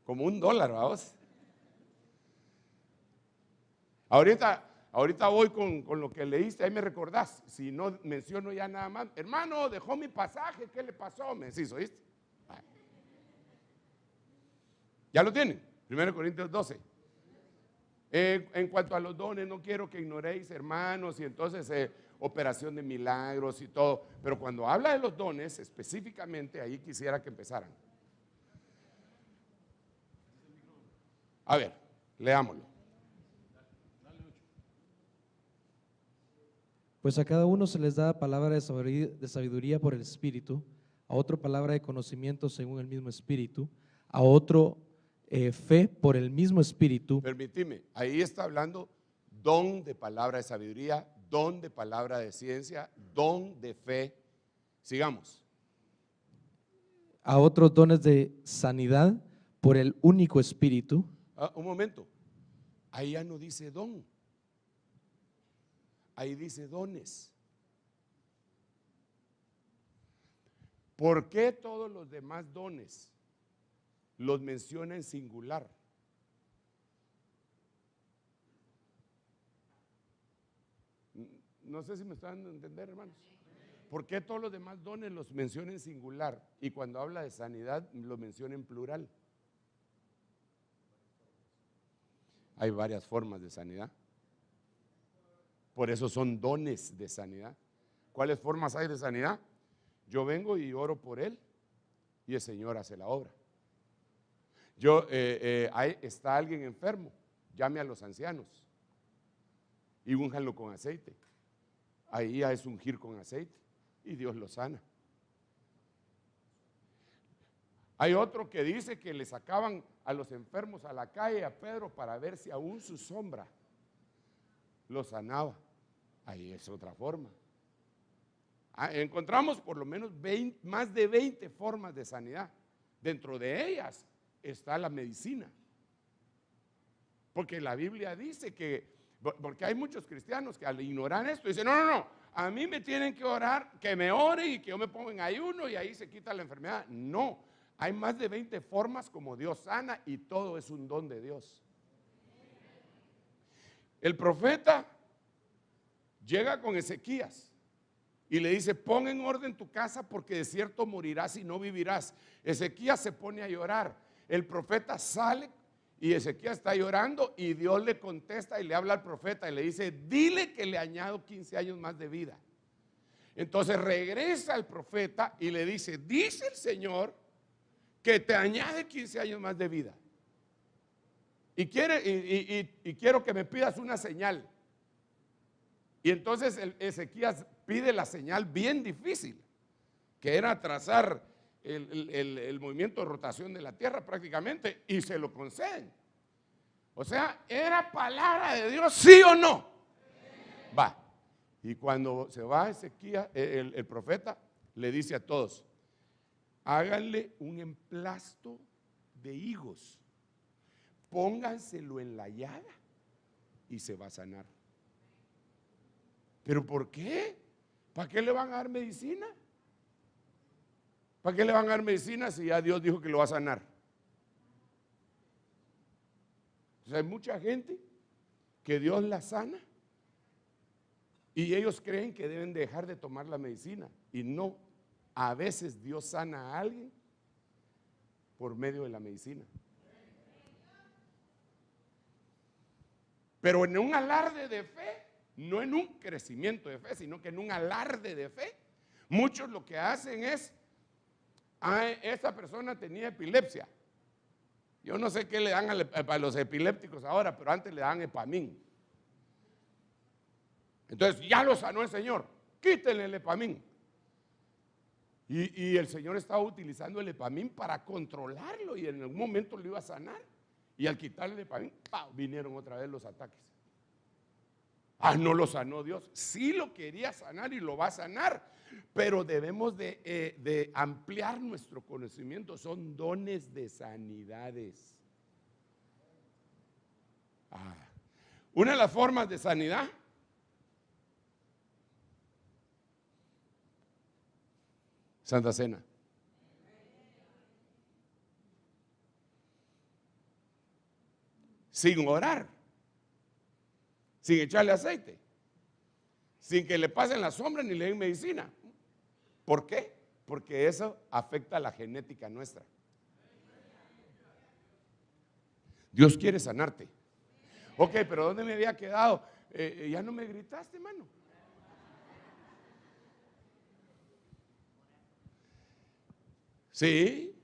Como $1, vamos. Ahorita voy con lo que leíste, ahí me recordás. Si no menciono ya nada más, hermano, dejó mi pasaje, ¿qué le pasó? Me decís, ¿oíste? ¿Ya lo tienen? 1 Corintios 12. En cuanto a los dones, no quiero que ignoréis, hermanos, y entonces operación de milagros y todo. Pero cuando habla de los dones, específicamente, ahí quisiera que empezaran. A ver, leámoslo. Pues a cada uno se les da palabra de sabiduría por el Espíritu, a otro palabra de conocimiento según el mismo Espíritu, a otro fe por el mismo Espíritu. Permíteme, ahí está hablando don de palabra de sabiduría, don de palabra de ciencia, don de fe. Sigamos. A otros dones de sanidad por el único Espíritu. Un momento, ahí ya no dice don, ahí dice dones. ¿Por qué todos los demás dones los menciona en singular? No sé si me están dando a entender, hermanos. ¿Por qué todos los demás dones los menciona en singular y cuando habla de sanidad lo menciona en plural? Hay varias formas de sanidad. Por eso son dones de sanidad. ¿Cuáles formas hay de sanidad? Yo vengo y oro por él y el Señor hace la obra. Ahí está alguien enfermo, llame a los ancianos y únjanlo con aceite. Ahí ya es ungir con aceite y Dios lo sana. Hay otro que dice que le sacaban a los enfermos a la calle a Pedro para ver si aún su sombra lo sanaba. Ahí es otra forma. Encontramos por lo menos más de 20 formas de sanidad. Dentro de ellas está la medicina. Porque la Biblia dice porque hay muchos cristianos que al ignorar esto dicen, no, a mí me tienen que orar, que me oren y que yo me ponga en ayuno y ahí se quita la enfermedad. No, hay más de 20 formas como Dios sana y todo es un don de Dios. El profeta llega con Ezequías y le dice, pon en orden tu casa porque de cierto morirás y no vivirás. Ezequías se pone a llorar. El profeta sale y Ezequías está llorando y Dios le contesta y le habla al profeta y le dice, dile que le añado 15 años más de vida. Entonces regresa el profeta y le dice, dice el Señor que te añade 15 años más de vida. Y quiero que me pidas una señal. Y entonces Ezequías pide la señal bien difícil, que era trazar el movimiento de rotación de la tierra prácticamente, y se lo conceden. O sea, ¿era palabra de Dios, sí o no? Va. Y cuando se va Ezequías, el profeta le dice a todos, háganle un emplasto de higos, pónganselo en la llaga y se va a sanar. ¿Pero por qué? ¿Para qué le van a dar medicina? ¿Para qué le van a dar medicina si ya Dios dijo que lo va a sanar? O sea, hay mucha gente que Dios la sana y ellos creen que deben dejar de tomar la medicina. Y no, a veces Dios sana a alguien por medio de la medicina. Pero en un alarde de fe, no en un crecimiento de fe, sino que en un alarde de fe, muchos lo que hacen es, esa persona tenía epilepsia. Yo no sé qué le dan a los epilépticos ahora, pero antes le dan Epamín. Entonces, ya lo sanó el Señor, quítenle el Epamín. Y el Señor estaba utilizando el Epamín para controlarlo y en algún momento lo iba a sanar. Y al quitarle el Epamín, ¡pau!, vinieron otra vez los ataques. No lo sanó Dios. Sí lo quería sanar y lo va a sanar, pero debemos de ampliar nuestro conocimiento. Son dones de sanidades. Una de las formas de sanidad Santa Cena. Sin orar, sin echarle aceite, sin que le pasen la sombra ni le den medicina. ¿Por qué? Porque eso afecta a la genética nuestra. Dios quiere sanarte. Ok, pero ¿dónde me había quedado? Ya no me gritaste, hermano. Sí,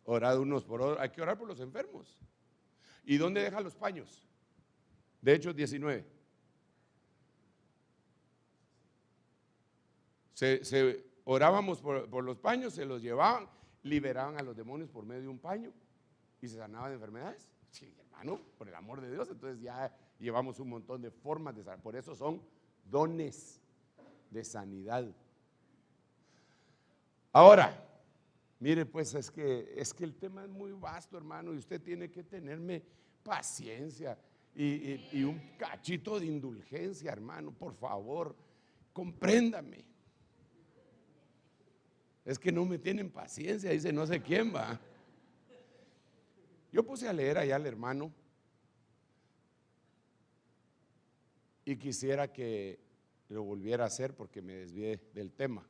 orad unos por otros. Hay que orar por los enfermos. ¿Y dónde deja los paños? De Hechos 19. Orábamos por los paños, se los llevaban, liberaban a los demonios por medio de un paño y se sanaban de enfermedades. Sí, hermano, por el amor de Dios. Entonces ya llevamos un montón de formas de sanar. Por eso son dones de sanidad. Ahora, mire, pues es que el tema es muy vasto, hermano, y usted tiene que tenerme paciencia y un cachito de indulgencia, hermano, por favor, compréndame. Es que no me tienen paciencia, dice no sé quién va. Yo puse a leer allá al hermano y quisiera que lo volviera a hacer porque me desvié del tema.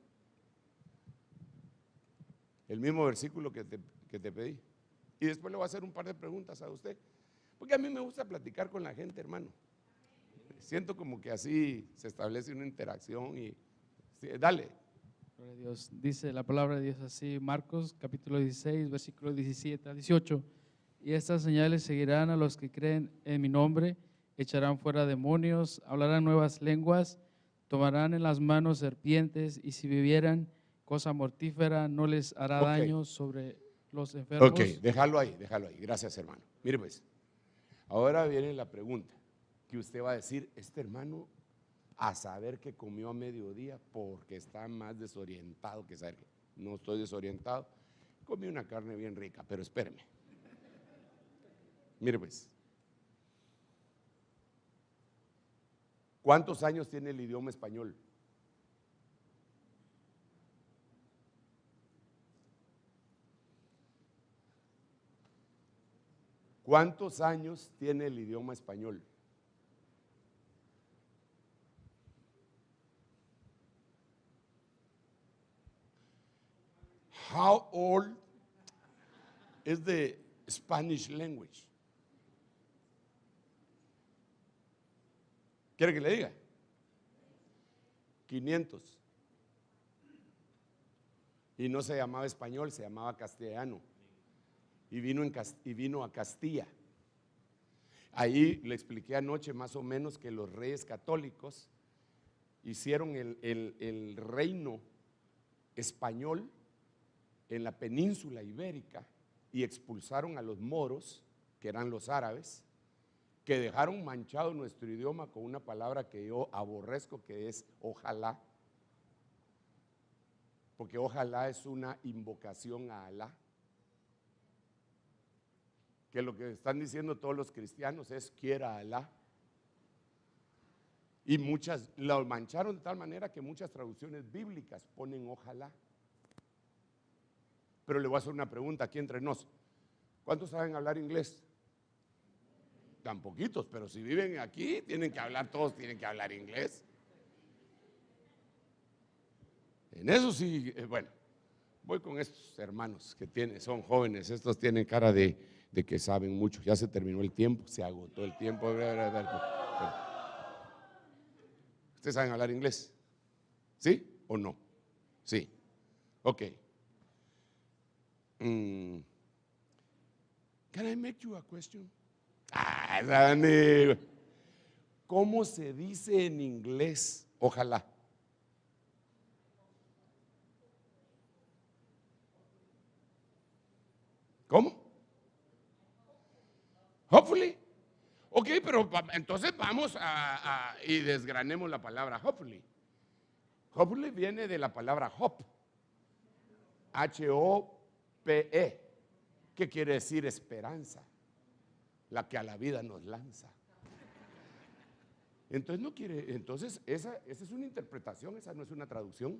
El mismo versículo que te pedí. Y después le voy a hacer un par de preguntas a usted. Porque a mí me gusta platicar con la gente, hermano. Siento como que así se establece una interacción y sí, dale. Gloria a Dios. Dice la palabra de Dios así, Marcos capítulo 16, versículos 17 a 18. Y estas señales seguirán a los que creen en mi nombre, echarán fuera demonios, hablarán nuevas lenguas, tomarán en las manos serpientes y si bebieran cosa mortífera no les hará daño sobre los enfermos. Ok, déjalo ahí. Gracias, hermano. Mire pues, ahora viene la pregunta que usted va a decir, este hermano a saber que comió a mediodía porque está más desorientado que saber que no estoy desorientado. Comí una carne bien rica, pero espéreme. Mire pues, ¿cuántos años tiene el idioma español? ¿Cuántos años tiene el idioma español? How old is the Spanish language? ¿Quiere que le diga? 500. Y no se llamaba español, se llamaba castellano. Y vino a Castilla. Ahí le expliqué anoche más o menos que los reyes católicos hicieron el reino español en la península ibérica y expulsaron a los moros, que eran los árabes, que dejaron manchado nuestro idioma con una palabra que yo aborrezco, que es ojalá, porque ojalá es una invocación a Alá, que lo que están diciendo todos los cristianos es quiera Alá. Y muchas lo mancharon de tal manera que muchas traducciones bíblicas ponen ojalá. Pero le voy a hacer una pregunta aquí entre nos. ¿Cuántos saben hablar inglés? Tan poquitos, pero si viven aquí, tienen que hablar, todos tienen que hablar inglés. En eso sí, bueno, voy con estos hermanos que son jóvenes, estos tienen cara de que saben mucho. Ya se terminó el tiempo, se agotó el tiempo. ¿Ustedes saben hablar inglés? ¿Sí o no? Sí. Ok. Can I make you a question? Dani. ¿Cómo se dice en inglés ojalá? ¿Cómo? Hopefully. Ok, pero entonces vamos y desgranemos la palabra hopefully. Hopefully viene de la palabra hope. H-O-P-E. ¿Qué quiere decir esperanza? La que a la vida nos lanza. Entonces no quiere, entonces esa es una interpretación, esa no es una traducción.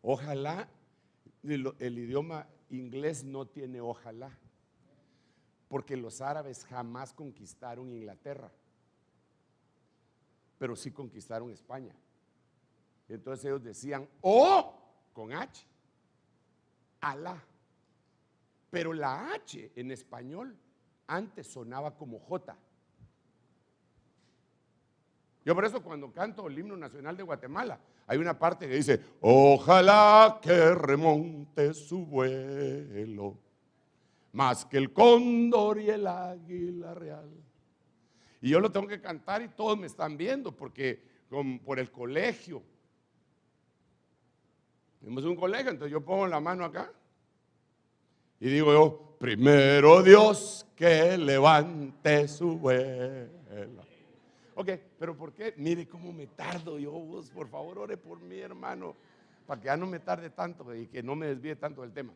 Ojalá, el idioma inglés no tiene ojalá, porque los árabes jamás conquistaron Inglaterra, pero sí conquistaron España. Entonces ellos decían O con H, Alá. Pero la H en español antes sonaba como J. Yo por eso cuando canto el himno nacional de Guatemala, hay una parte que dice, ojalá que remonte su vuelo, más que el cóndor y el águila real. Y yo lo tengo que cantar y todos me están viendo porque por el colegio. Tenemos un colegio, entonces yo pongo la mano acá y digo yo, primero Dios que levante su vuelo. Ok, pero ¿por qué? Mire cómo me tardo yo, vos, por favor ore por mí, hermano, para que ya no me tarde tanto y que no me desvíe tanto del tema.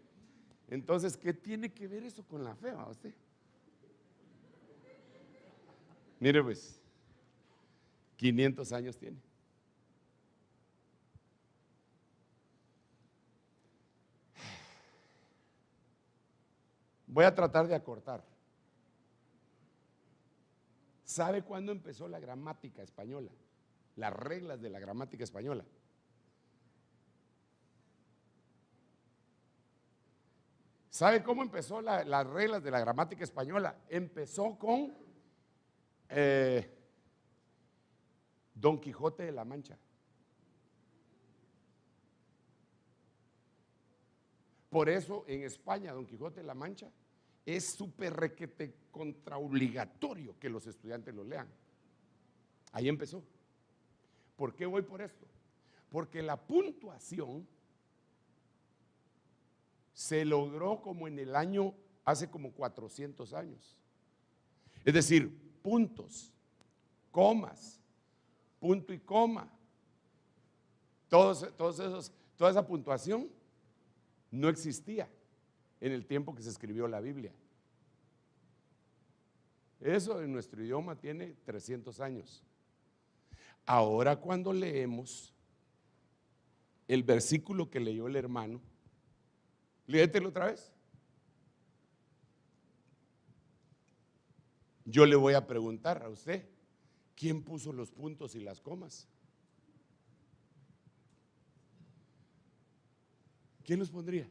Entonces, ¿qué tiene que ver eso con la fe, va usted? Mire pues, 500 años tiene. Voy a tratar de acortar. ¿Sabe cuándo empezó la gramática española? Las reglas de la gramática española. ¿Sabe cómo empezó las reglas de la gramática española? Empezó con Don Quijote de la Mancha. Por eso en España Don Quijote de la Mancha es súper requete contraobligatorio que los estudiantes lo lean. Ahí empezó. ¿Por qué voy por esto? Porque la puntuación se logró como en el año, hace como 400 años. Es decir, puntos, comas, punto y coma, toda esa puntuación no existía en el tiempo que se escribió la Biblia. Eso en nuestro idioma tiene 300 años. Ahora cuando leemos el versículo que leyó el hermano, léetelo otra vez. Yo le voy a preguntar a usted, ¿quién puso los puntos y las comas? ¿Quién los pondría?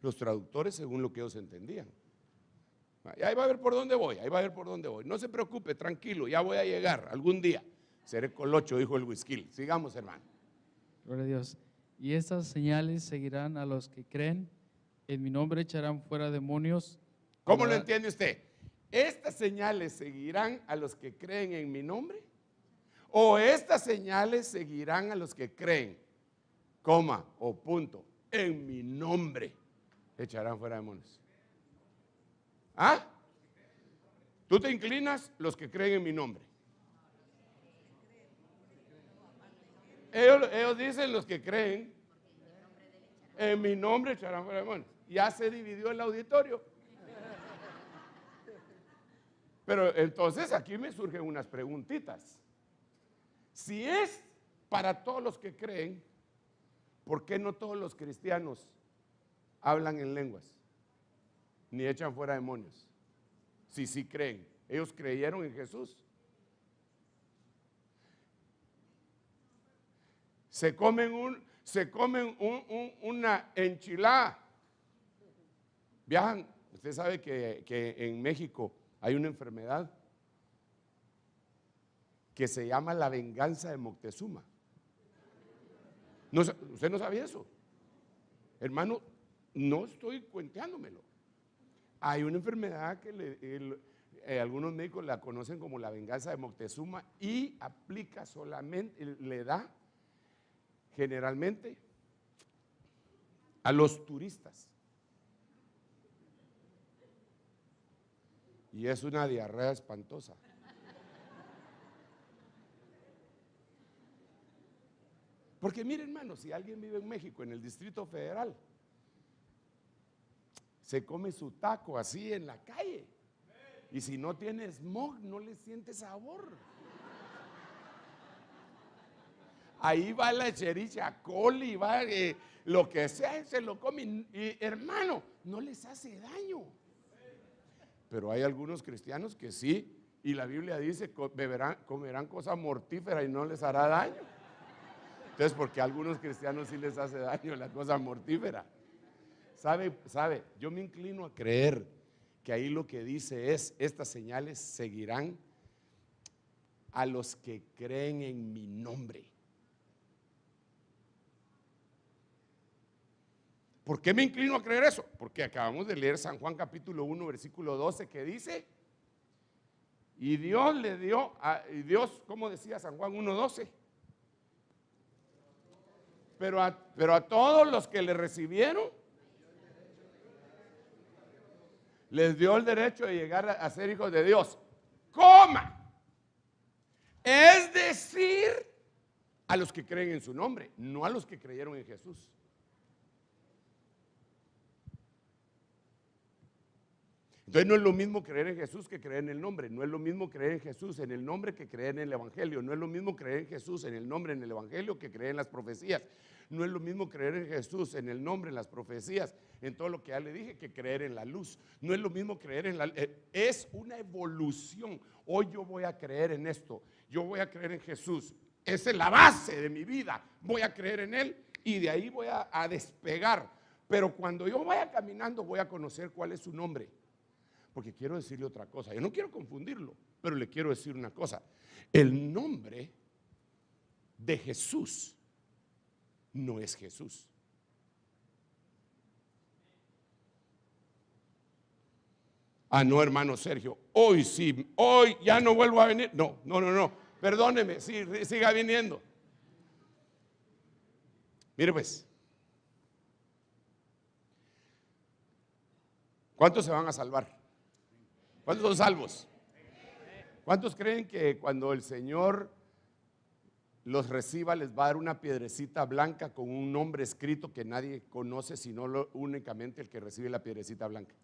Los traductores según lo que ellos entendían. Ahí va a ver por dónde voy, ahí va a ver por dónde voy. No se preocupe, tranquilo, ya voy a llegar algún día. Seré colocho, dijo el whisky. Sigamos, hermano. Gloria a Dios. Y estas señales seguirán a los que creen. En mi nombre echarán fuera demonios. ¿Cómo lo entiende usted? ¿Estas señales seguirán a los que creen en mi nombre? ¿O estas señales seguirán a los que creen, coma o punto, en mi nombre echarán fuera demonios? ¿Ah? ¿Tú te inclinas? Los que creen en mi nombre. Ellos dicen los que creen en mi nombre echarán fuera demonios. Ya se dividió el auditorio. Pero entonces aquí me surgen unas preguntitas. Si es para todos los que creen, ¿por qué no todos los cristianos hablan en lenguas? Ni echan fuera demonios. Si sí creen. Ellos creyeron en Jesús. Se comen una enchilada. Viajan. Usted sabe que en México hay una enfermedad que se llama la venganza de Moctezuma. No, ¿usted no sabía eso? Hermano, no estoy cuenteándomelo. Hay una enfermedad que algunos médicos la conocen como la venganza de Moctezuma y aplica solamente, le da generalmente a los turistas. Y es una diarrea espantosa. Porque mire, hermano, si alguien vive en México, en el Distrito Federal, se come su taco así en la calle. Y si no tiene smog, no le siente sabor. Ahí va la chericha coli, va lo que sea, se lo comen. Y hermano, no les hace daño. Pero hay algunos cristianos que sí, y la Biblia dice, comerán cosas mortíferas y no les hará daño. Entonces, porque a algunos cristianos sí les hace daño la cosa mortífera. ¿Sabe? Yo me inclino a creer que ahí lo que dice es, estas señales seguirán a los que creen en mi nombre. ¿Por qué me inclino a creer eso? Porque acabamos de leer San Juan capítulo 1, versículo 12, que dice, y Dios le dio, ¿cómo decía San Juan 1, 12? Pero a todos los que le recibieron, les dio el derecho de llegar a ser hijos de Dios. ¡Coma! Es decir, a los que creen en su nombre, no a los que creyeron en Jesús. Entonces no es lo mismo creer en Jesús que creer en el nombre. No es lo mismo creer en Jesús en el nombre que creer en el Evangelio. No es lo mismo creer en Jesús en el nombre en el Evangelio que creer en las profecías. No es lo mismo creer en Jesús en el nombre, en las profecías, en todo lo que ya le dije, que creer en la luz. No es lo mismo creer en es una evolución. Hoy yo voy a creer en esto. Yo voy a creer en Jesús. Esa es la base de mi vida. Voy a creer en Él y de ahí voy a despegar. Pero cuando yo vaya caminando voy a conocer cuál es su nombre. Porque quiero decirle otra cosa. Yo no quiero confundirlo, pero le quiero decir una cosa. El nombre de Jesús no es Jesús. Ah, no, hermano Sergio, hoy sí, hoy ya no vuelvo a venir. No, perdóneme, sí, siga viniendo. Mire pues, ¿cuántos se van a salvar? ¿Cuántos son salvos? ¿Cuántos creen que cuando el Señor los reciba les va a dar una piedrecita blanca con un nombre escrito que nadie conoce sino únicamente el que recibe la piedrecita blanca?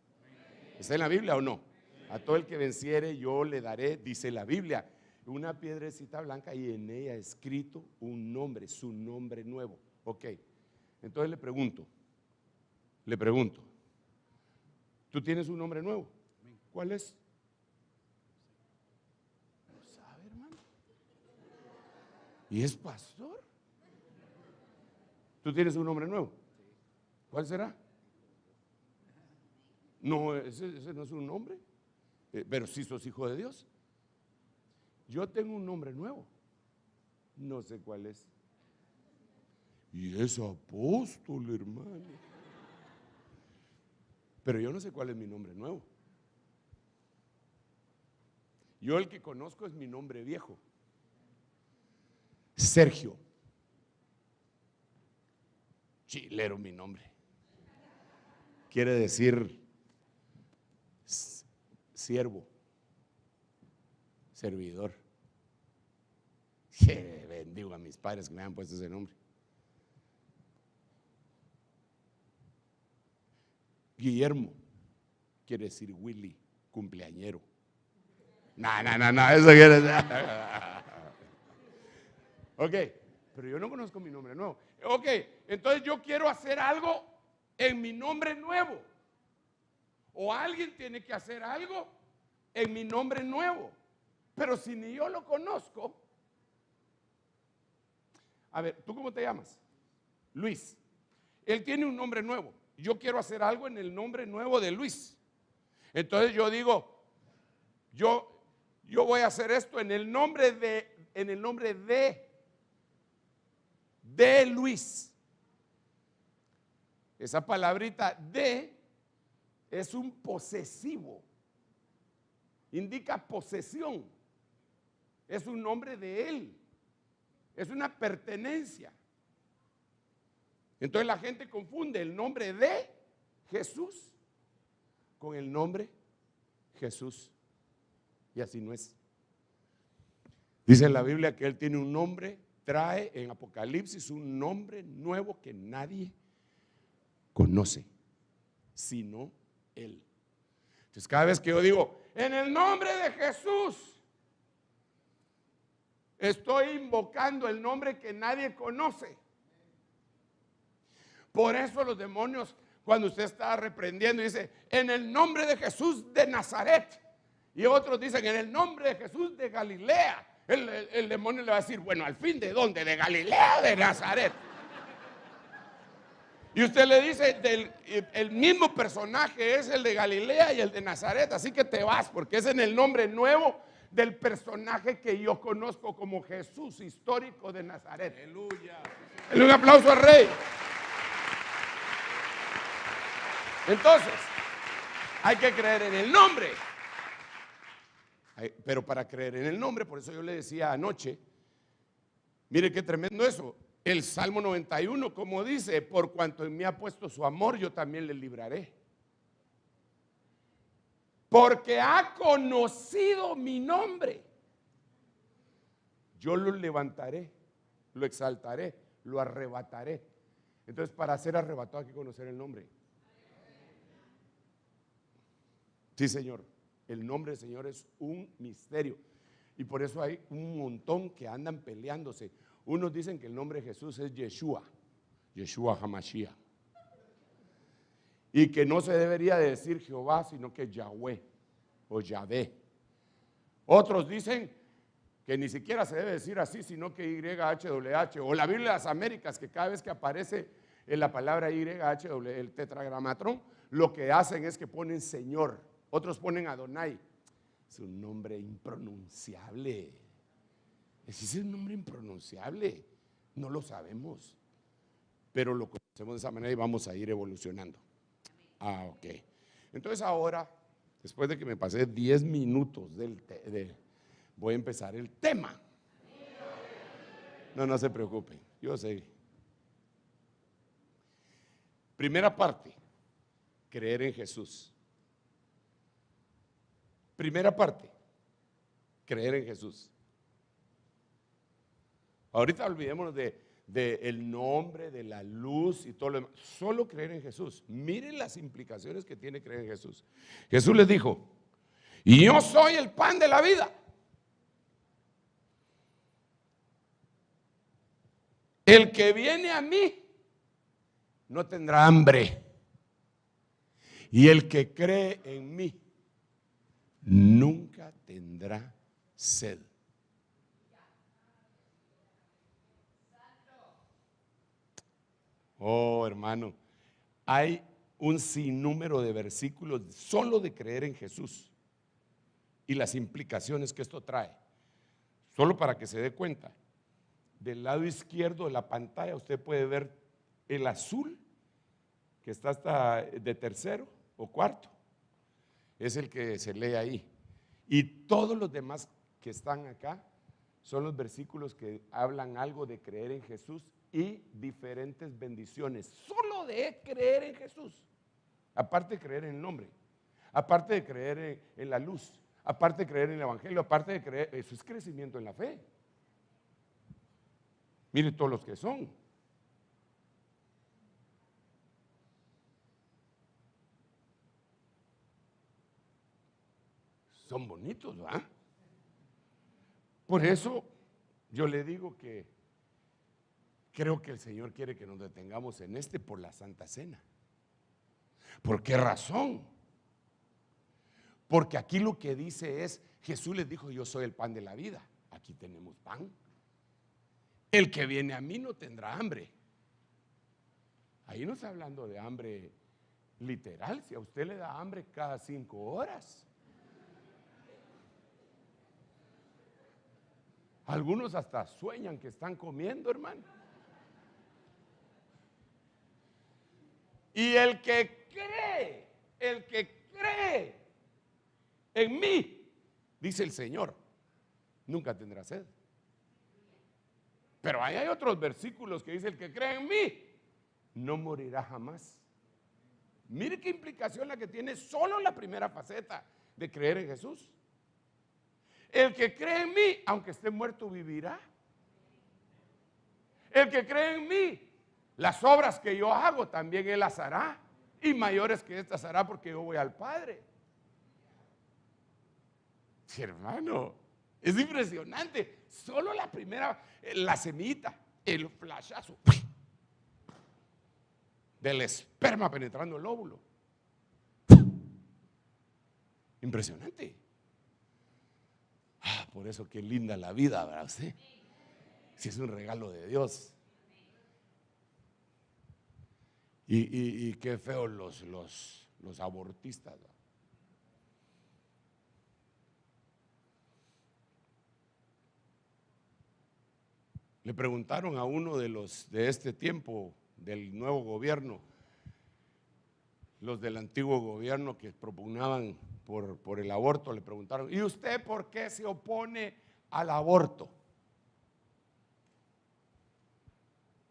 ¿Está en la Biblia o no? A todo el que venciere yo le daré, dice la Biblia, una piedrecita blanca y en ella escrito un nombre, su nombre nuevo. Ok, entonces le pregunto, ¿tú tienes un nombre nuevo? ¿Cuál es? No sabe, hermano. ¿Y es pastor? ¿Tú tienes un nombre nuevo? ¿Cuál será? No, ese no es un nombre, pero sí sos hijo de Dios. Yo tengo un nombre nuevo, no sé cuál es. Y es apóstol, hermano. Pero yo no sé cuál es mi nombre nuevo. Yo el que conozco es mi nombre viejo. Sergio. Chilero mi nombre. Quiere decir siervo, servidor. Bendigo a mis padres que me han puesto ese nombre. Guillermo quiere decir Willy, cumpleañero. No, eso quiere decir. Ok, pero yo no conozco mi nombre nuevo. Ok, entonces yo quiero hacer algo en mi nombre nuevo. O alguien tiene que hacer algo en mi nombre nuevo. Pero si ni yo lo conozco. A ver, ¿tú cómo te llamas? Luis. Él tiene un nombre nuevo. Yo quiero hacer algo en el nombre nuevo de Luis. Entonces yo digo, yo voy a hacer esto en el nombre de Luis. Esa palabrita de es un posesivo. Indica posesión. Es un nombre de él. Es una pertenencia. Entonces la gente confunde el nombre de Jesús con el nombre Jesús. Y así no es. Dice en la Biblia que él tiene un nombre, trae en Apocalipsis un nombre nuevo que nadie conoce, sino él. Entonces cada vez que yo digo, en el nombre de Jesús, estoy invocando el nombre que nadie conoce. Por eso los demonios, cuando usted está reprendiendo, dice, en el nombre de Jesús de Nazaret. Y otros dicen, en el nombre de Jesús de Galilea. El demonio le va a decir, bueno, ¿al fin de dónde? ¿De Galilea o de Nazaret? Y usted le dice, el mismo personaje es el de Galilea y el de Nazaret, así que te vas, porque es en el nombre nuevo del personaje que yo conozco como Jesús histórico de Nazaret. Aleluya. Un aplauso al Rey. Entonces, hay que creer en el nombre. Pero para creer en el nombre, por eso yo le decía anoche, mire qué tremendo eso. El Salmo 91, como dice, por cuanto en mí ha puesto su amor, yo también le libraré. Porque ha conocido mi nombre. Yo lo levantaré, lo exaltaré, lo arrebataré. Entonces, para ser arrebatado hay que conocer el nombre. Sí, Señor. El nombre del Señor es un misterio. Y por eso hay un montón que andan peleándose. Unos dicen que el nombre de Jesús es Yeshua, Yeshua HaMashiach. Y que no se debería de decir Jehová, sino que Yahweh o Yahvé. Otros dicen que ni siquiera se debe decir así, sino que YHWH. O la Biblia de las Américas, que cada vez que aparece en la palabra YHWH, el tetragramatrón, lo que hacen es que ponen Señor. Otros ponen Adonai. Es un nombre impronunciable. Es un nombre impronunciable. No lo sabemos. Pero lo conocemos de esa manera y vamos a ir evolucionando. Ok. Entonces ahora, después de que me pasé 10 minutos voy a empezar el tema. No se preocupen. Yo sé. Primera parte. Creer en Jesús. Primera parte, creer en Jesús. Ahorita olvidémonos del nombre, de la luz y todo lo demás. Solo creer en Jesús. Miren las implicaciones que tiene creer en Jesús. Jesús les dijo, y yo soy el pan de la vida. El que viene a mí no tendrá hambre. Y el que cree en mí nunca tendrá sed. Oh, hermano, hay un sinnúmero de versículos solo de creer en Jesús y las implicaciones que esto trae. Solo para que se dé cuenta, del lado izquierdo de la pantalla usted puede ver el azul que está hasta de tercero o cuarto. Es el que se lee ahí. Y todos los demás que están acá son los versículos que hablan algo de creer en Jesús y diferentes bendiciones. Solo de creer en Jesús. Aparte de creer en el nombre. Aparte de creer en la luz. Aparte de creer en el evangelio. Aparte de creer, eso es crecimiento en la fe. Mire todos los que son. Son bonitos, ¿verdad? Por eso yo le digo que creo que el Señor quiere que nos detengamos en por la Santa Cena. ¿Por qué razón? Porque aquí lo que dice es, Jesús les dijo, yo soy el pan de la vida. Aquí tenemos pan. El que viene a mí no tendrá hambre. Ahí no está hablando de hambre literal. Si a usted le da hambre cada 5 horas. Algunos hasta sueñan que están comiendo, hermano. Y el que cree en mí, dice el Señor, nunca tendrá sed. Pero ahí hay otros versículos que dice, el que cree en mí, no morirá jamás. Mire qué implicación la que tiene solo la primera faceta de creer en Jesús. El que cree en mí, aunque esté muerto, vivirá. El que cree en mí, las obras que yo hago también Él las hará, y mayores que estas hará, porque yo voy al Padre. Sí, hermano, es impresionante. Solo la primera, la semillita, el flashazo del esperma penetrando el óvulo. Impresionante. Por eso qué linda la vida, ¿verdad usted? Si es un regalo de Dios. Y qué feo los abortistas, ¿verdad? Le preguntaron a uno de este tiempo, del nuevo gobierno, los del antiguo gobierno que propugnaban por el aborto, le preguntaron, ¿y usted por qué se opone al aborto?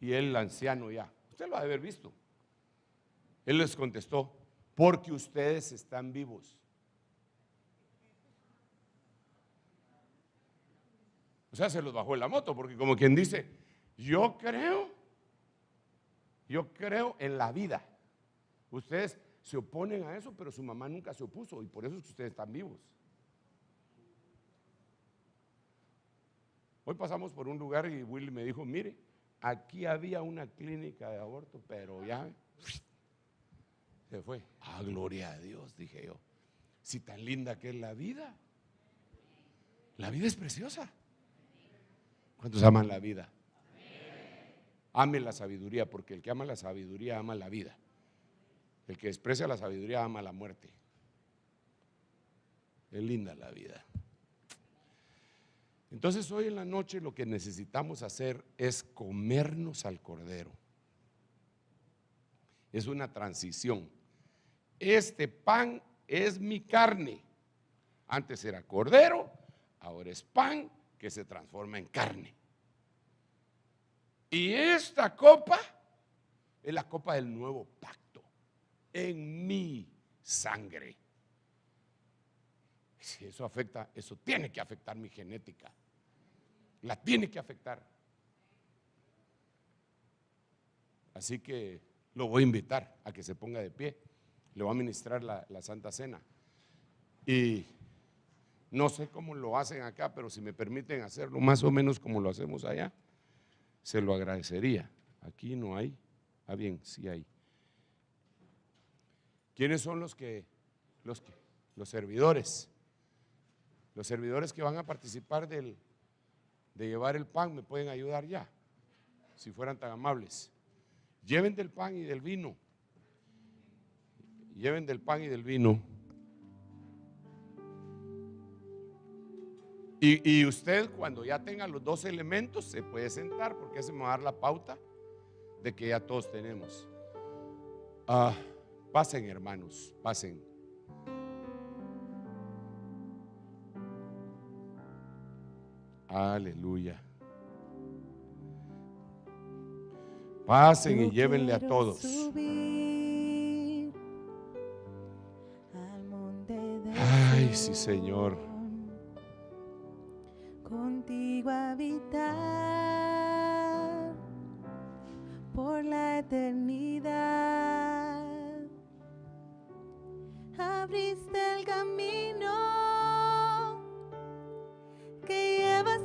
Y él, anciano ya, usted lo ha de haber visto, él les contestó, porque ustedes están vivos. O sea, se los bajó en la moto, porque como quien dice, yo creo en la vida. Ustedes se oponen a eso, pero su mamá nunca se opuso y por eso es que ustedes están vivos. Hoy pasamos por un lugar y Willy me dijo, mire, aquí había una clínica de aborto, pero ya se fue. Gloria a Dios, dije yo. Si tan linda que es la vida es preciosa. ¿Cuántos aman la vida? Ame la sabiduría, porque el que ama la sabiduría ama la vida. El que desprecia la sabiduría ama la muerte. Es linda la vida. Entonces hoy en la noche lo que necesitamos hacer es comernos al Cordero. Es una transición. Este pan es mi carne. Antes era cordero, ahora es pan que se transforma en carne. Y esta copa es la copa del nuevo pacto en mi sangre. Si eso afecta, eso tiene que afectar mi genética. La tiene que afectar. Así que lo voy a invitar a que se ponga de pie. Le voy a ministrar la Santa Cena. Y no sé cómo lo hacen acá, pero si me permiten hacerlo más o menos como lo hacemos allá, se lo agradecería. Aquí no hay. Bien, sí hay. ¿Quiénes son los servidores? Los servidores que van a participar de llevar el pan, ¿me pueden ayudar ya? Si fueran tan amables. Lleven del pan y del vino. Lleven del pan y del vino. Y usted, cuando ya tenga los 2 elementos, se puede sentar, porque ese me va a dar la pauta de que ya todos tenemos. Pasen, hermanos, pasen. Aleluya. Pasen y llévenle a todos. Ay, sí, Señor. Contigo habitar por la eternidad. Abriste el camino que lleva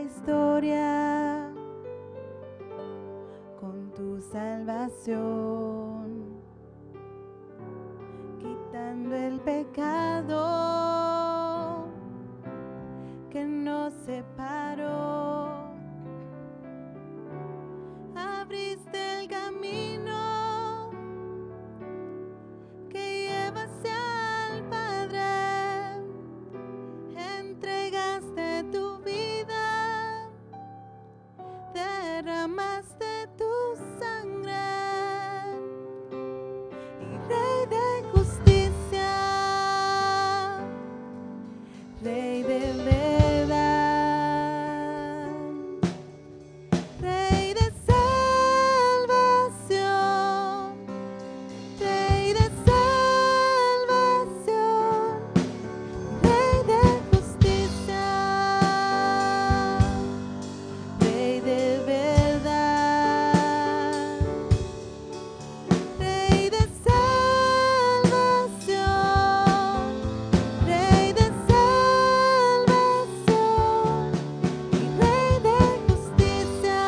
historia con tu salvación, quitando el pecado que nos separó. Abriste el camino que lleva hacia el Padre, entregaste tu vida, derramaste tu sangre, y Rey de justicia, Rey de verdad, Rey de salvación, Rey de salvación, Rey de justicia, Rey de verdad, Rey de salvación, Rey de salvación y Rey de justicia,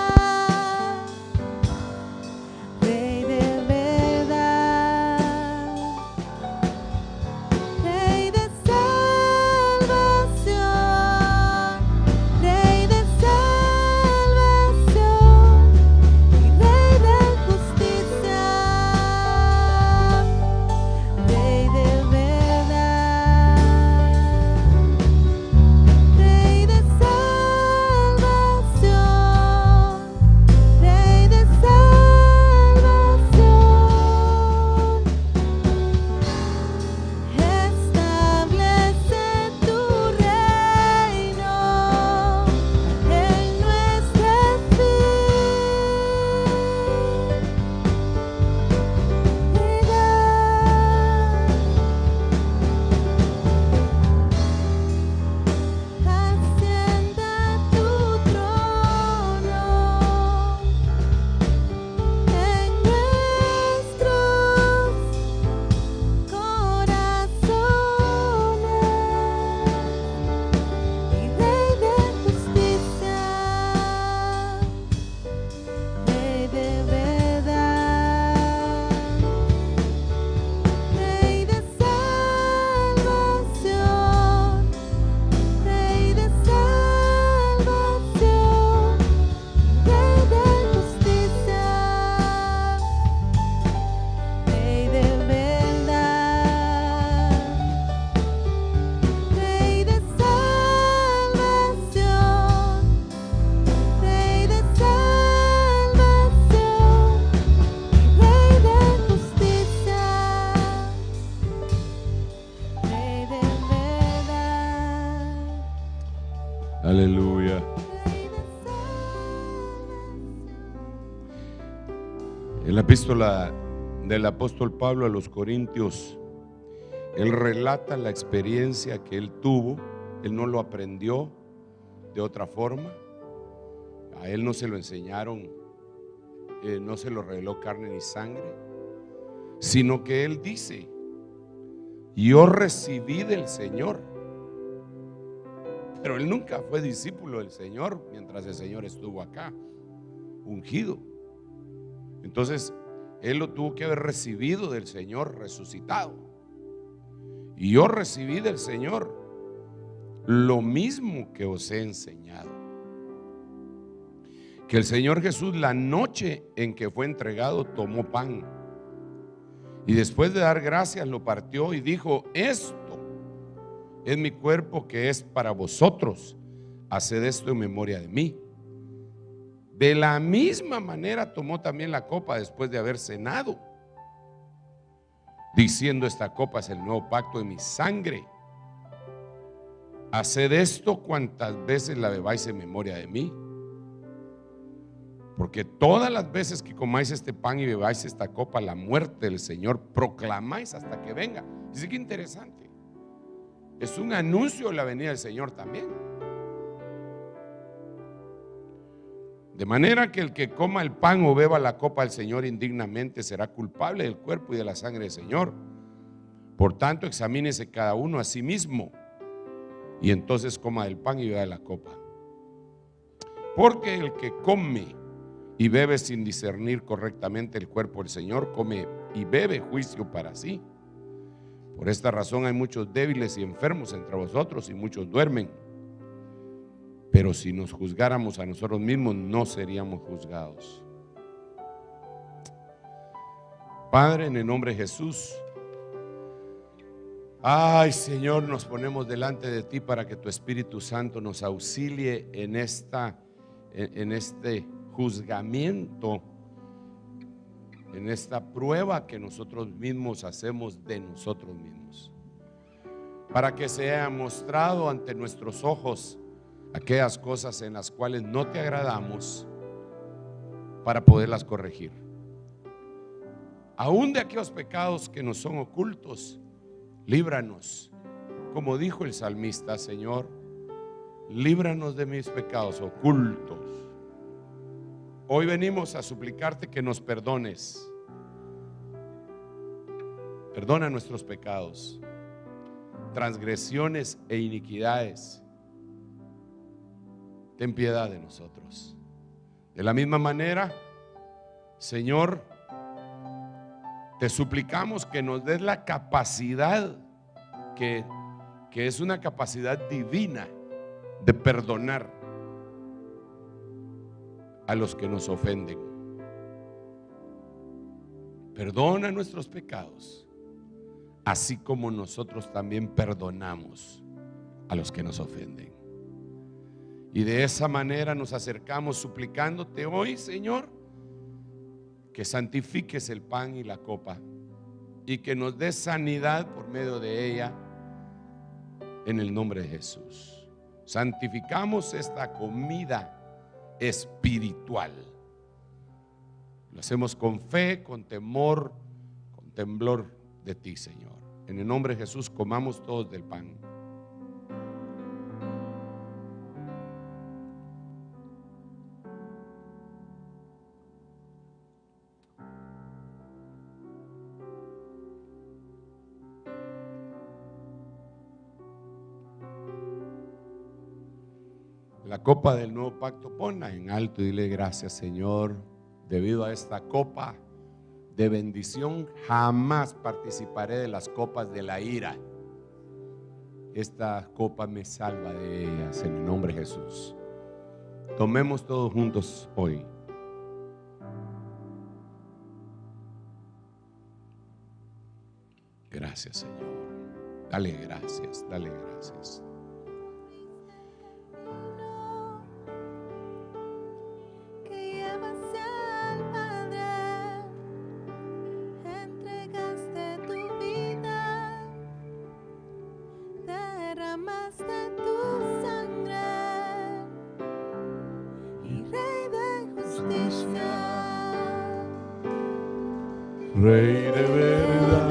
Rey de verdad, Rey de salvación, Rey de salvación y Rey de justicia, Rey de verdad, Rey de salvación, Rey de salvación. Establece tu reino en nuestras Ascienda tu trono en nuestros corazones, y Rey de justicia, Rey de verdad, Rey de salvación, Rey de salvación, Rey de justicia, Rey de verdad, Rey de salvación, Rey de salvación y Rey de justicia, Rey de verdad, Aleluya. Rey de salvación. En la epístola del apóstol Pablo a los Corintios, él relata la experiencia que él tuvo. Él no lo aprendió de otra forma. A él no se lo enseñaron, no se lo reveló carne ni sangre, sino que él dice: yo recibí del Señor. Pero él nunca fue discípulo del Señor mientras el Señor estuvo acá, ungido. Entonces, él lo tuvo que haber recibido del Señor resucitado. Y yo recibí del Señor lo mismo que os he enseñado. Que el Señor Jesús, la noche en que fue entregado, tomó pan y después de dar gracias lo partió y dijo: esto es mi cuerpo que es para vosotros, haced esto en memoria de mí. De la misma manera tomó también la copa después de haber cenado, diciendo: esta copa es el nuevo pacto de mi sangre. Haced esto cuantas veces la bebáis en memoria de mí. Porque todas las veces que comáis este pan y bebáis esta copa, la muerte del Señor proclamáis hasta que venga. Dice que interesante. Es un anuncio de la venida del Señor también. De manera que el que coma el pan o beba la copa del Señor indignamente será culpable del cuerpo y de la sangre del Señor. Por tanto, examínese cada uno a sí mismo y entonces coma del pan y beba de la copa. Porque el que come y bebe sin discernir correctamente el cuerpo del Señor, come y bebe juicio para sí. Por esta razón hay muchos débiles y enfermos entre vosotros y muchos duermen. Pero si nos juzgáramos a nosotros mismos, no seríamos juzgados. Padre, en el nombre de Jesús, ay Señor, nos ponemos delante de ti para que tu Espíritu Santo nos auxilie en este juzgamiento, en esta prueba que nosotros mismos hacemos de nosotros mismos, para que sea mostrado ante nuestros ojos aquellas cosas en las cuales no te agradamos, para poderlas corregir. Aún de aquellos pecados que nos son ocultos, líbranos, como dijo el salmista: Señor, líbranos de mis pecados ocultos. Hoy venimos a suplicarte que nos perdones. Perdona nuestros pecados, transgresiones e iniquidades. Ten piedad de nosotros. De la misma manera, Señor, te suplicamos que nos des la capacidad que es una capacidad divina de perdonar a los que nos ofenden. Perdona nuestros pecados, así como nosotros también perdonamos a los que nos ofenden. Y de esa manera nos acercamos suplicándote hoy, Señor, que santifiques el pan y la copa y que nos des sanidad por medio de ella, en el nombre de Jesús. Santificamos esta comida espiritual. Lo hacemos con fe, con temor, con temblor de ti, Señor. En el nombre de Jesús, comamos todos del pan. La copa del nuevo pacto, ponla en alto y dile: gracias, Señor, debido a esta copa de bendición jamás participaré de las copas de la ira. Esta copa me salva de ellas, en el nombre de Jesús. Tomemos todos juntos hoy. Gracias, Señor. Dale gracias, dale gracias. Rey de verdad,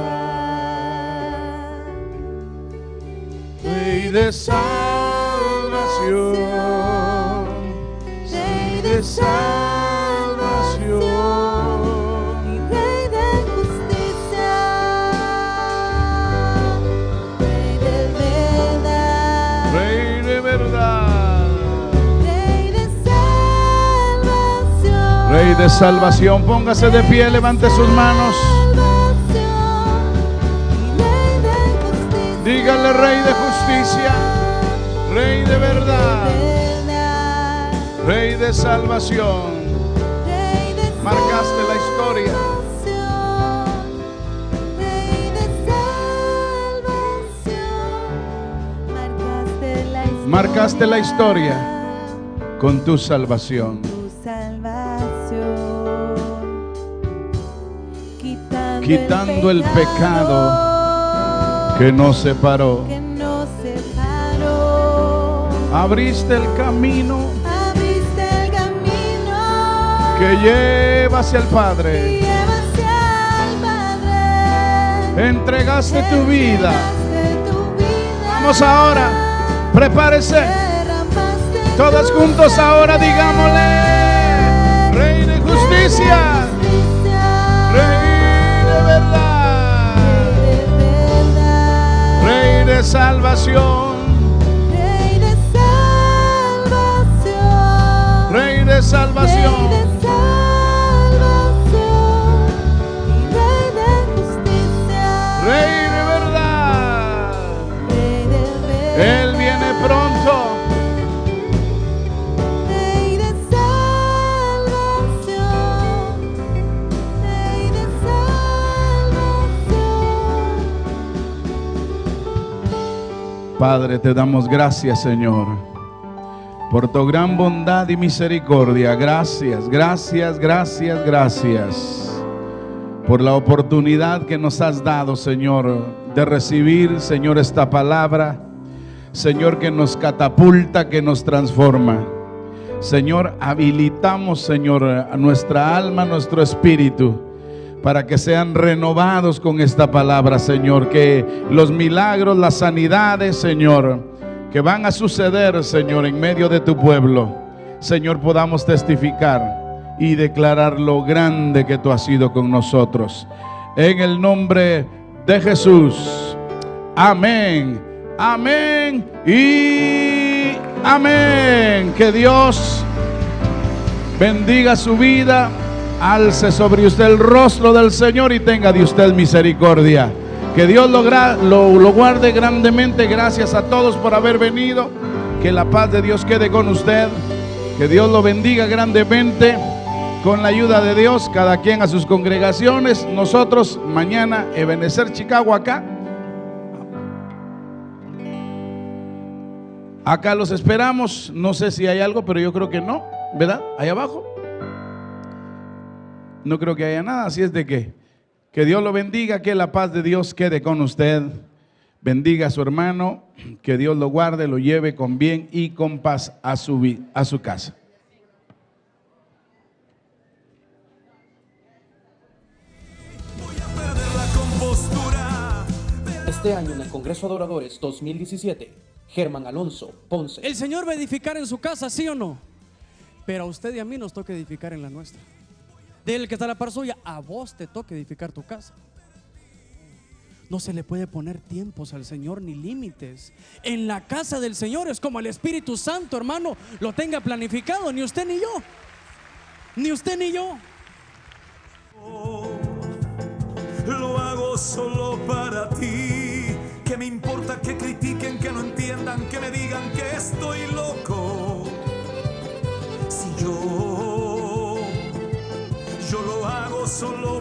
Rey de salvación, Rey de salvación, y Rey de justicia, Rey de verdad, Rey de verdad, Rey de salvación, Rey de salvación. Póngase de pie, levante sus manos. Dígale: Rey de justicia, Rey de verdad, Rey de salvación. Marcaste la historia. Marcaste la historia con tu salvación. Quitando el pecado que nos separó. Abriste el camino que lleva hacia el Padre. Entregaste tu vida. Vamos ahora, prepárese. Todos juntos ahora digámosle: Rey de justicia, Rey de verdad, Rey de salvación, Rey Padre, te damos gracias, Señor, por tu gran bondad y misericordia. Gracias, gracias, gracias, gracias por la oportunidad que nos has dado, Señor, de recibir, Señor, esta palabra, Señor, que nos catapulta, que nos transforma. Señor, habilitamos, Señor, a nuestra alma, nuestro espíritu, para que sean renovados con esta palabra, Señor, que los milagros, las sanidades, Señor, que van a suceder, Señor, en medio de tu pueblo, Señor, podamos testificar y declarar lo grande que tú has sido con nosotros. En el nombre de Jesús. Amén, amén y amén. Que Dios bendiga su vida. Alce sobre usted el rostro del Señor y tenga de usted misericordia. Que Dios lo guarde grandemente. Gracias a todos por haber venido. Que la paz de Dios quede con usted. Que Dios lo bendiga grandemente. Con la ayuda de Dios, cada quien a sus congregaciones. Nosotros mañana, Ebenezer Chicago, acá los esperamos. No sé si hay algo, pero yo creo que no, ¿verdad? Ahí abajo no creo que haya nada, así es de que Dios lo bendiga, que la paz de Dios quede con usted. Bendiga a su hermano, que Dios lo guarde, lo lleve con bien y con paz a su casa. Este año en el Congreso de Oradores 2017, Germán Alonso Ponce. El Señor va a edificar en su casa, ¿sí o no? Pero a usted y a mí nos toca edificar en la nuestra. Del que está a la par suya, a vos te toca edificar tu casa. No se le puede poner tiempos al Señor ni límites. En la casa del Señor es como el Espíritu Santo, hermano, lo tenga planificado, ni usted ni yo. Ni usted ni yo. Lo hago solo para ti. Que me importa que critiquen, que no entiendan, que me digan que estoy loco. Si yo lo hago solo